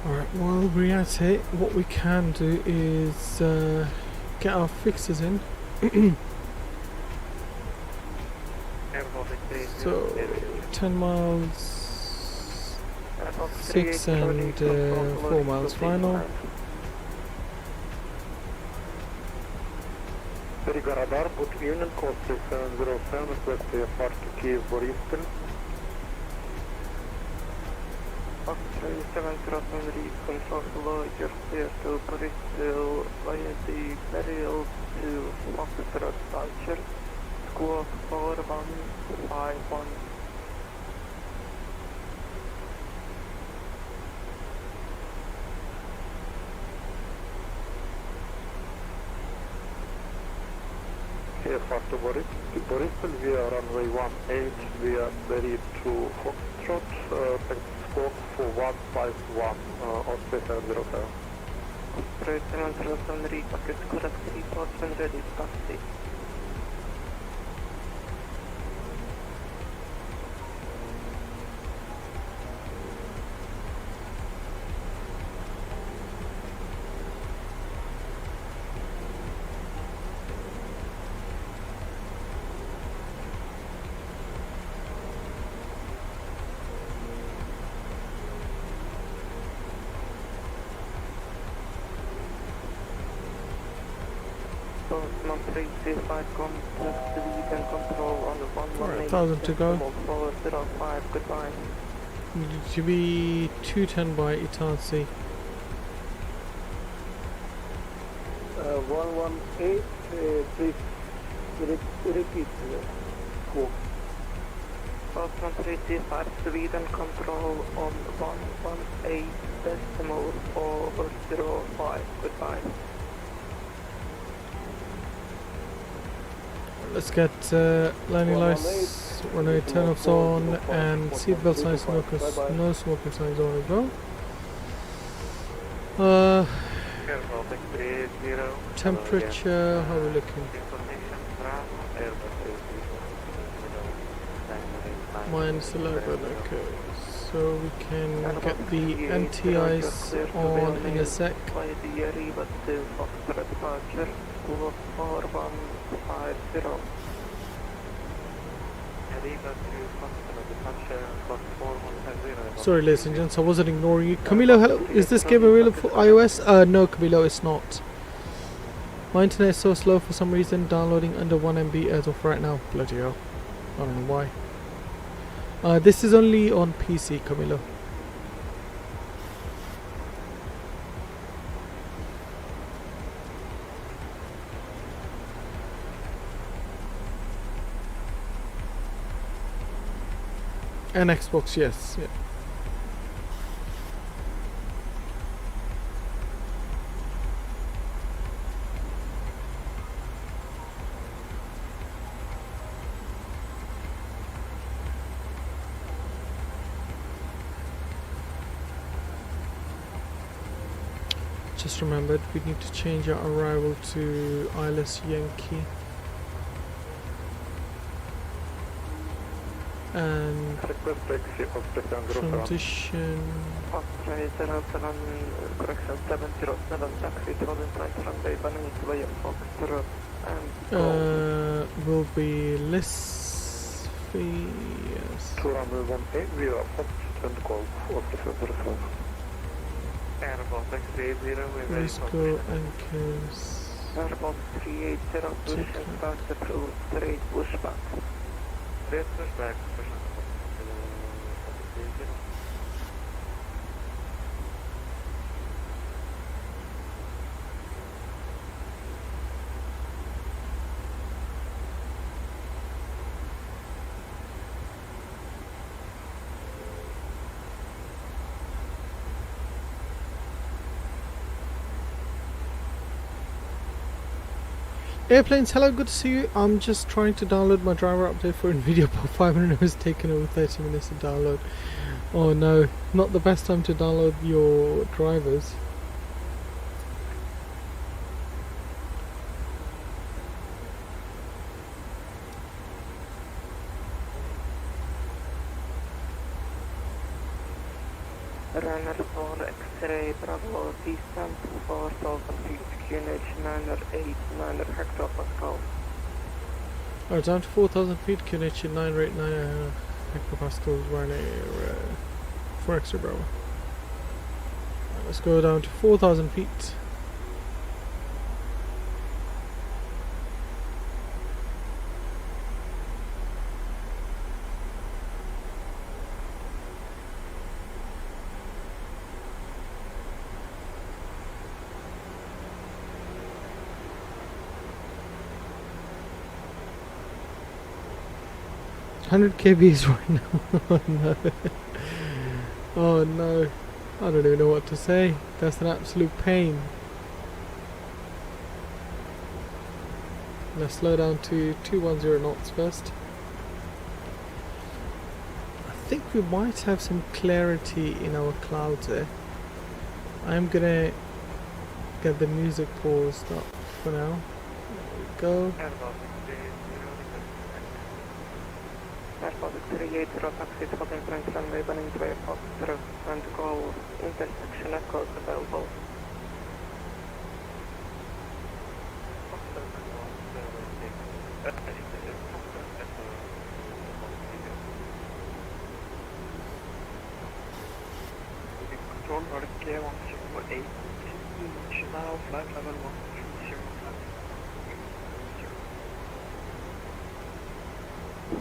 Alright, while we're at it, what we can do is get our fixes in. So 10 miles, 6 and 4 miles final. Riga radar, good evening, code 3707, request to depart to Kiev, Boriskin. Foxtrot 707 read control below, just clear to Bristol via the burial to Foxtrot Archer, squawk 4151. Here for to Boristal via runway 18 via buried to Foxtrot, squawk 4151 on 3707. Straight 707 read, packet correct report when ready, taxi. Postman 335 complex Sweden control on the 118. 1,000 to go. 405, goodbye. Need to be 210 by Italsi. 118, please repeat. Squawk. Postman 335 Sweden control on 118 decimal 405, goodbye. Let's get landing lights, runway turn-offs on, and seatbelt signs, no smoking signs on as well. Temperature, how are we looking? -11, okay. So we can get the anti-ice on in a sec. Sorry ladies and gents, I wasn't ignoring you. Camilo, hello, is this game available for iOS? No Camilo, it's not. My internet is so slow for some reason, downloading under 1 MB as of right now. Bloody hell. I don't know why. This is only on PC, Camilo. And Xbox, yes. Yeah. Just remembered we need to change our arrival to ILS Yankee. And transition. Will be less Yes. 218, we are up and call for the Airbus 630, we're Let's go anchors. Airbus 380, push and start the through straight pushback. Straight pushback, push and 'Airplanes', hello, good to see you. I'm just trying to download my driver update for NVIDIA Pro 5 and it was taking over 30 minutes to download. Oh no, not the best time to download your drivers. Runner 4 X-ray Bravo distance 4000 feet, QNH 908, 9 hectopascal. Alright, down to 4,000 feet, QNH 989 hectopascals, RYANAIR 4 extra Bravo. Right, let's go down to 4,000 feet. $100 kbs right now. Oh no. Oh no. I don't even know what to say. That's an absolute pain. Let's slow down to 210 knots first. I think we might have some clarity in our clouds there. I'm gonna get the music paused up for now. There we go. Airbus 380, taxi holding French runway 1 Foxtrot and go intersection echoes available. Control Nordic 108 inch now, flight level 130.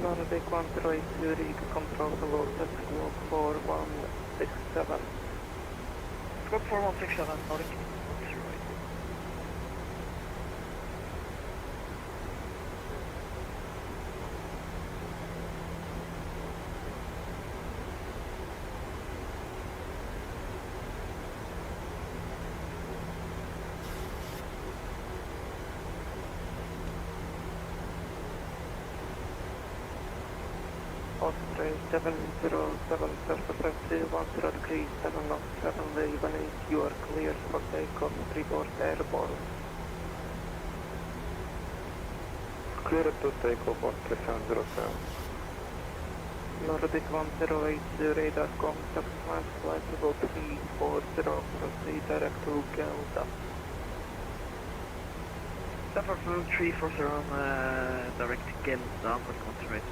Nordic 132, Riga control below squawk 4167. Squawk 4167, Nordic 108. Osprey 707 surface 10 degrees 7 knots 7 way 18, you are clear for takeoff, report airborne. Clear to takeoff on 707. Nordic 1080 radar contact flight flight level 340, proceed direct to Gelda. Stanford Blue 340 on direct Gelda, but concentrate.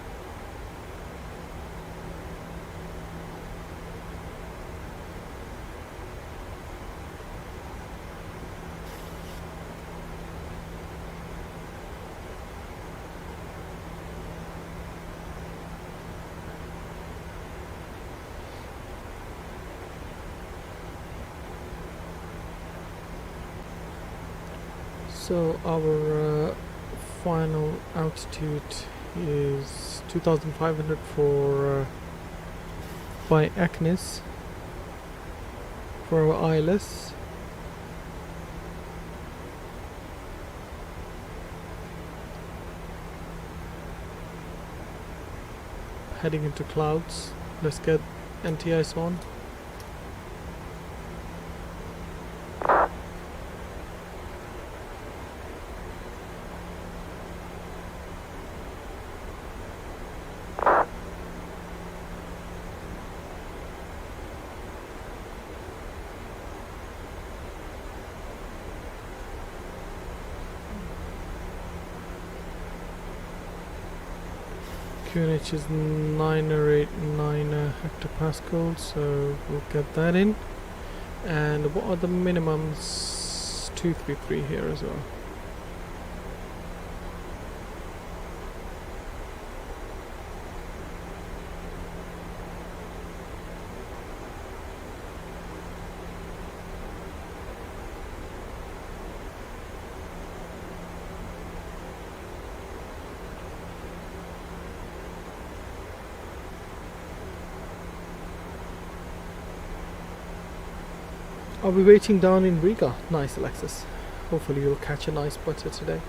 So our final altitude is 2,500 for by Acnes for our ILS. Heading into clouds. Let's get NTIs on. QNH is 989 hectopascal, so we'll get that in. And what are the minimums? 233 here as well. I'll be waiting down in Riga. Nice, Alexis. Hopefully you'll catch a nice butter today.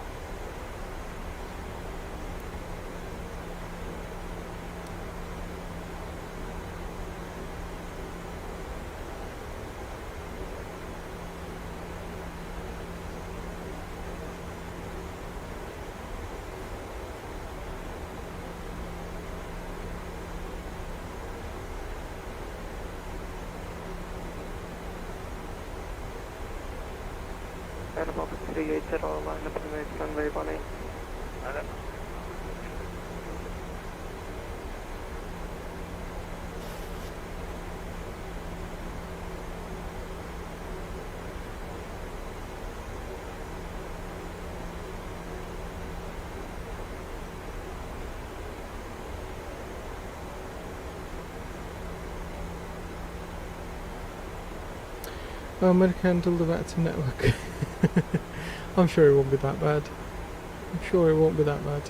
Animal 380, line up in runway 18. American handle the Vatsim network. I'm sure it won't be that bad. I'm sure it won't be that bad.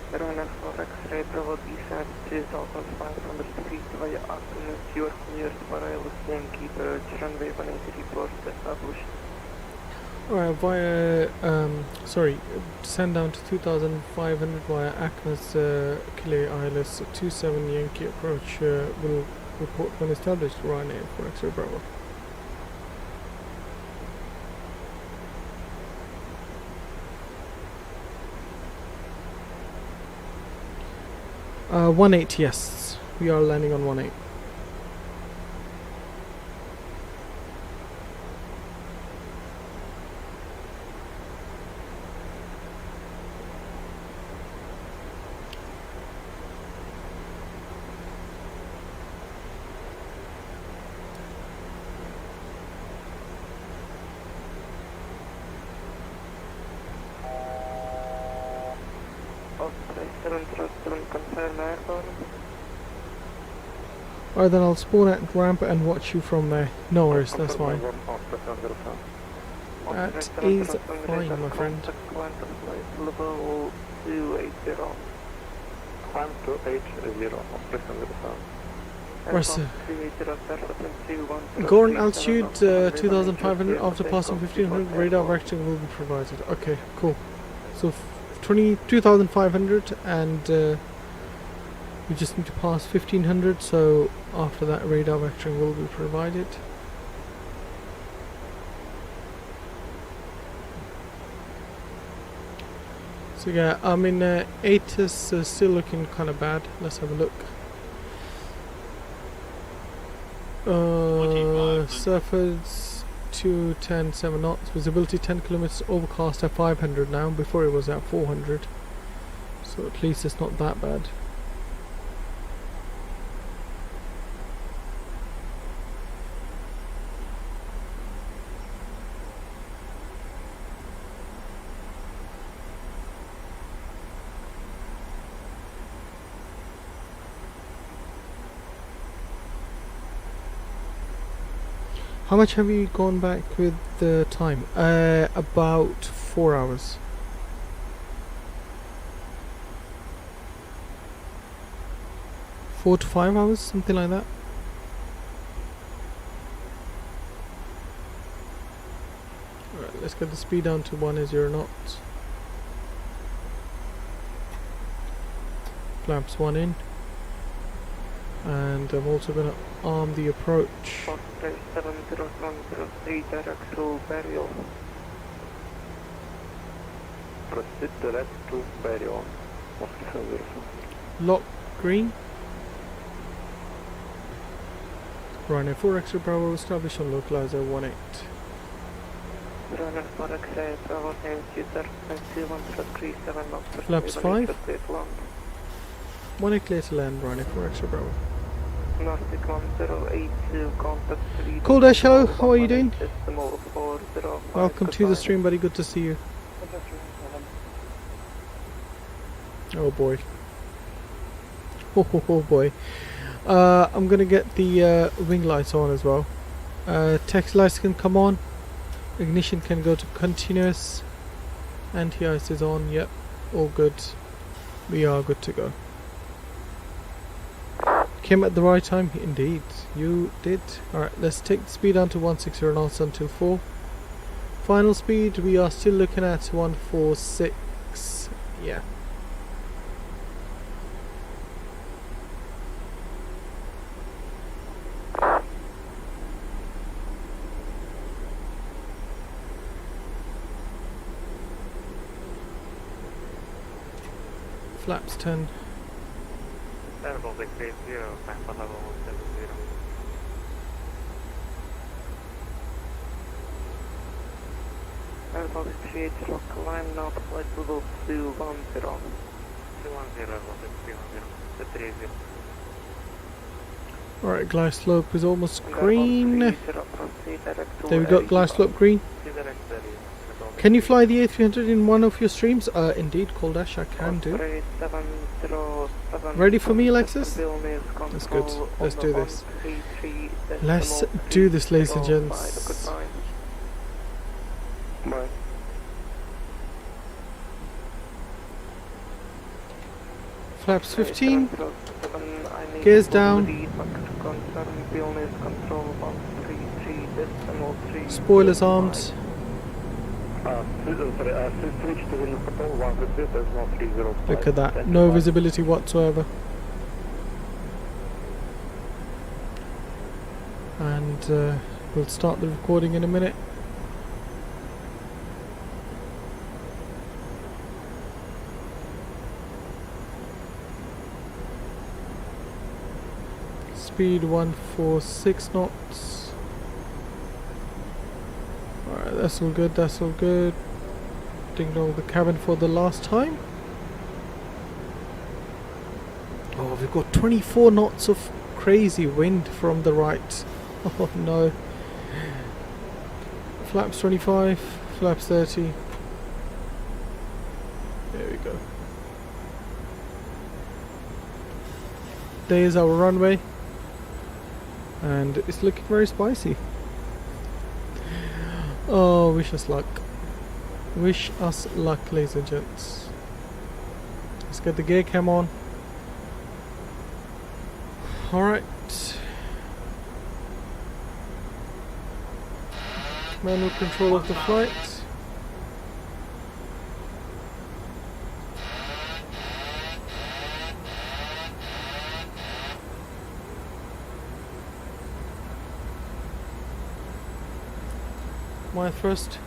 Runner for X-ray Bravo descent 2,500 feet via ASUS. You are cleared for ILS Yankee Bird, runway 18 report established. Alright, via, descend down to 2,500 via Acmes Kile ILS 27 Yankee approach, will report when established RYANAIR for X-ray Bravo. Uh, 18, yes, we are landing on 18. Osprey 737 confirm airborne. Alright, then I'll spawn at ramp and watch you from there. No worries, that's fine. That is fine, my friend. Quantum flight level 280. Climb to H0, operation level Where's go on altitude 2500 after passing 1500 radar vectoring will be provided. Okay, cool. So 22,500 and we just need to pass 1500, so after that radar vectoring will be provided. So yeah, I mean 8 is still looking kind of bad. Let's have a look. Surface 210, 7 knots, visibility 10 kilometers, overcast at 500 now, before it was at 400, so at least it's not that bad. How much have you gone back with the time? About 4 hours. Four to 5 hours, something like that. Alright, let's get the speed down to 10 knots. Flaps 1 in. And I'm also going to arm the approach. Foxtrot 70103 direct to burial. Proceed direct to burial. Lock green. Ryanair 4 extra Bravo established on localizer 18. Ryanair 4 extra Bravo name user 2137 knots. Flaps 5. 18 clear to land, Ryanair 4 extra Bravo. Nordic 1082 contact 3. Cool Dash, hello, how are you doing? Decimal 405. Welcome to the stream, buddy, good to see you. Oh boy. Oh boy. I'm gonna get the wing lights on as well. Text lights can come on. Ignition can go to continuous. Anti-ice is on, yep. All good. We are good to go. Came at the right time, indeed. You did. Alright, let's take the speed down to 160 knots until 4. Final speed, we are still looking at 146. Yeah. Flaps 10. Airborne 680, Papa level 170. Airborne 680, lock line now, flight level 210. 210, level 310. Alright, glide slope is almost green. There we go, glide slope green. Can you fly the A300 in one of your streams? Indeed, Cold Dash, I can do. Ready for me, Alexis? That's good. Let's do this. Let's do this, ladies and gents. Flaps 15. Gears down. Spoilers armed. Look at that, no visibility whatsoever. And we'll start the recording in a minute. Speed 146 knots. Alright, that's all good, that's all good. Ignore the cabin for the last time. Oh, we've got 24 knots of crazy wind from the right. Oh no. Flaps 25, flaps 30. There we go. There's our runway. And it's looking very spicy. Oh, wish us luck. Wish us luck, ladies and gents. Let's get the gear cam on. Alright. Manual control of the flight. My first.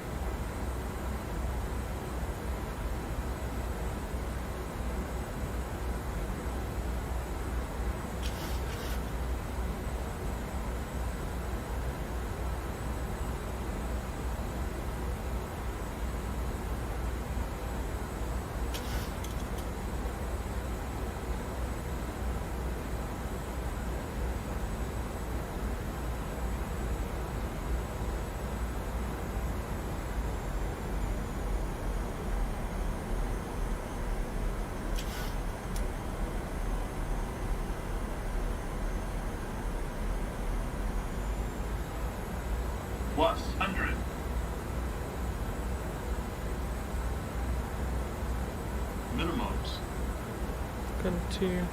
here.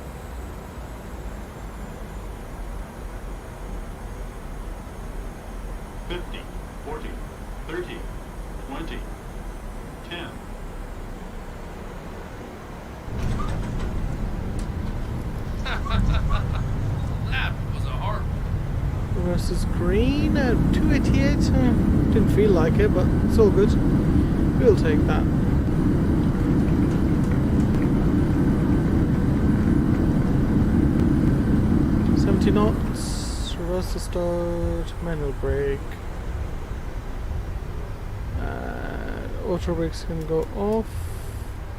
$50, $40, $30, $20, $10. That was a hard one. Versus green at 288. Didn't feel like it, but it's all good. We'll take that. Knots, reverse to start, manual brake. Auto brakes can go off.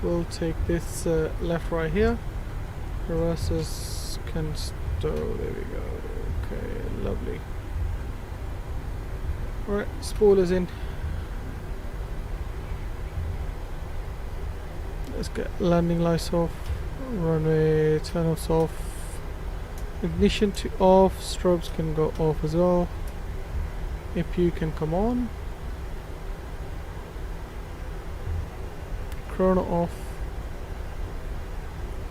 We'll take this left right here. Reverses can start. There we go. Okay, lovely. Alright, spoilers in. Let's get landing lights off. Runway turn-offs off. Ignition to off, strobes can go off as well. APU can come on. Chrono off.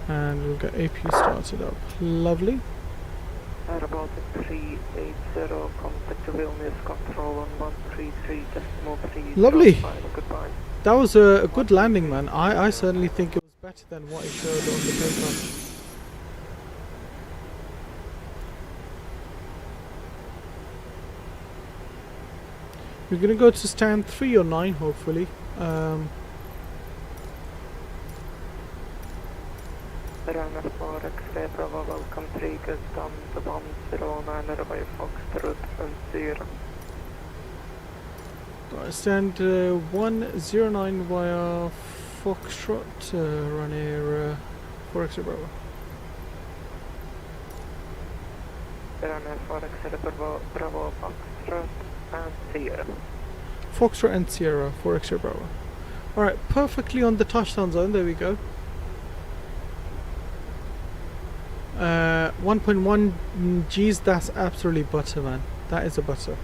And we'll get APU started up. Lovely. At about 380, contact the Vilnius control on 133.3. Lovely. Goodbye. That was a good landing, man. I certainly think it was better than what it showed on the paper. We're gonna go to stand 3 or 9, hopefully. RYANAIR 4 X-ray Bravo, welcome to Riga, down to 109 by Foxtrot and 0. Stand 109 via Foxtrot, RYANAIR 4 X-ray Bravo. RYANAIR 4 X-ray Bravo, Foxtrot and 0. Foxtrot and Sierra 4 X-ray Bravo. Alright, perfectly on the touchdown zone, there we go. 1.1 Gs, that's absolutely butter, man. That is a butter.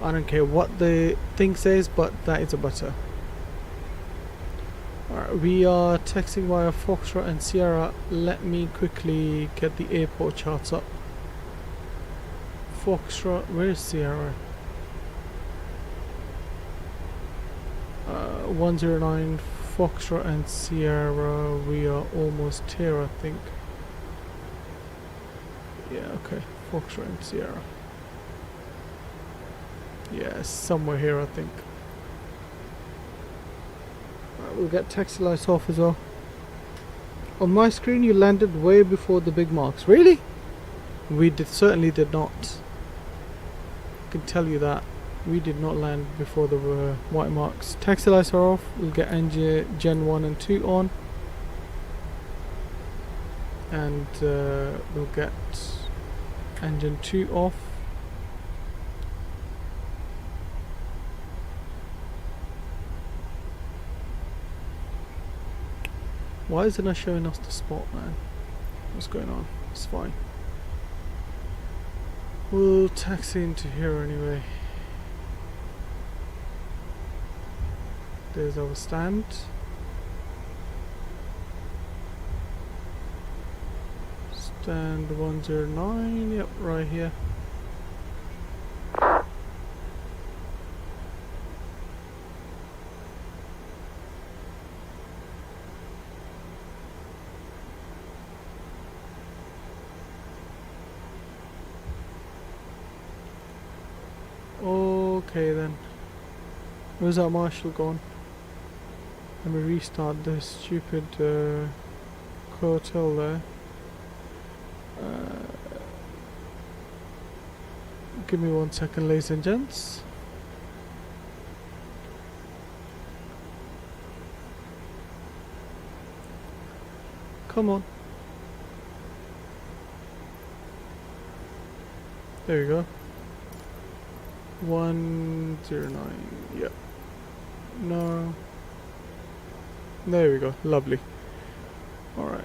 I don't care what the thing says, but that is a butter. Alright, we are texting via Foxtrot and Sierra. Let me quickly get the airport charts up. Foxtrot, where's Sierra? 109 Foxtrot and Sierra, we are almost here, I think. Yeah, okay, Foxtrot and Sierra. Yeah, somewhere here, I think. Right, we'll get taxi lights off as well. On my screen, you landed way before the big marks. Really? We certainly did not. I can tell you that. We did not land before the white marks. Taxi lights are off. We'll get engine Gen 1 and 2 on. And we'll get engine 2 off. Why is it not showing us the spot, man? What's going on? It's fine. We'll taxi into here anyway. There's our stand. Stand 109, yep, right here. Okay then. Where's our marshal gone? Let me restart this stupid hotel there. Give me 1 second, ladies and gents. Come on. There we go. 109. Yep. No. There we go. Lovely. Alright.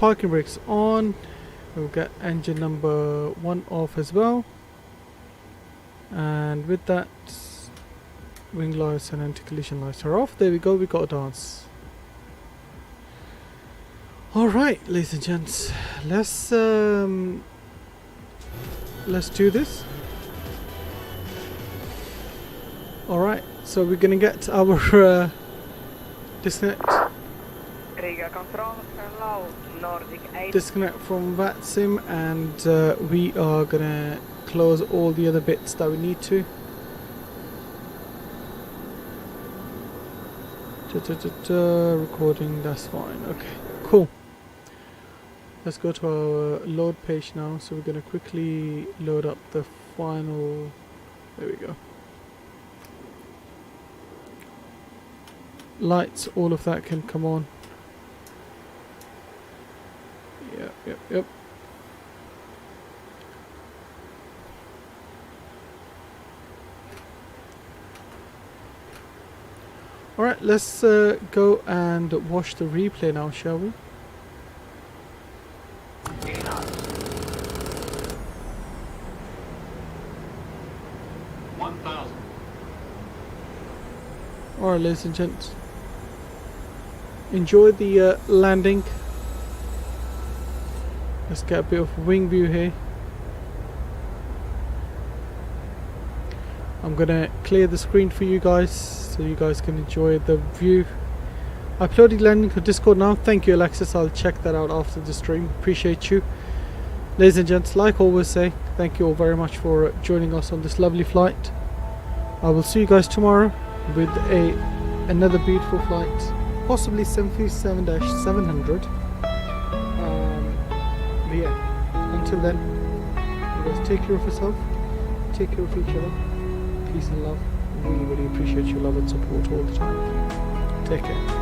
parking brakes on. We'll get engine number 1 off as well. And with that, wing lights and anti-collision lights are off. There we go, we got a dance. Alright, ladies and gents, let's do this. Alright, so we're gonna get our disconnect from Vatsim, and we are gonna close all the other bits that we need to. Recording, that's fine. Okay, cool. Let's go to our load page now. So we're gonna quickly load up the final. There we go. Lights, all of that can come on. Yep. Alright, let's go and watch the replay now, shall we? Alright, ladies and gents, enjoy the landing. Let's get a bit of wing view here. I'm gonna clear the screen for you guys so you guys can enjoy the view. I uploaded landing on Discord now. Thank you, Alexis. I'll check that out after the stream. Appreciate you. Ladies and gents, like I always say, thank you all very much for joining us on this lovely flight. I will see you guys tomorrow with another beautiful flight, possibly 737-700. But yeah, until then, you guys take care of yourself, take care of each other. Peace and love. Really appreciate your love and support all the time. Take care.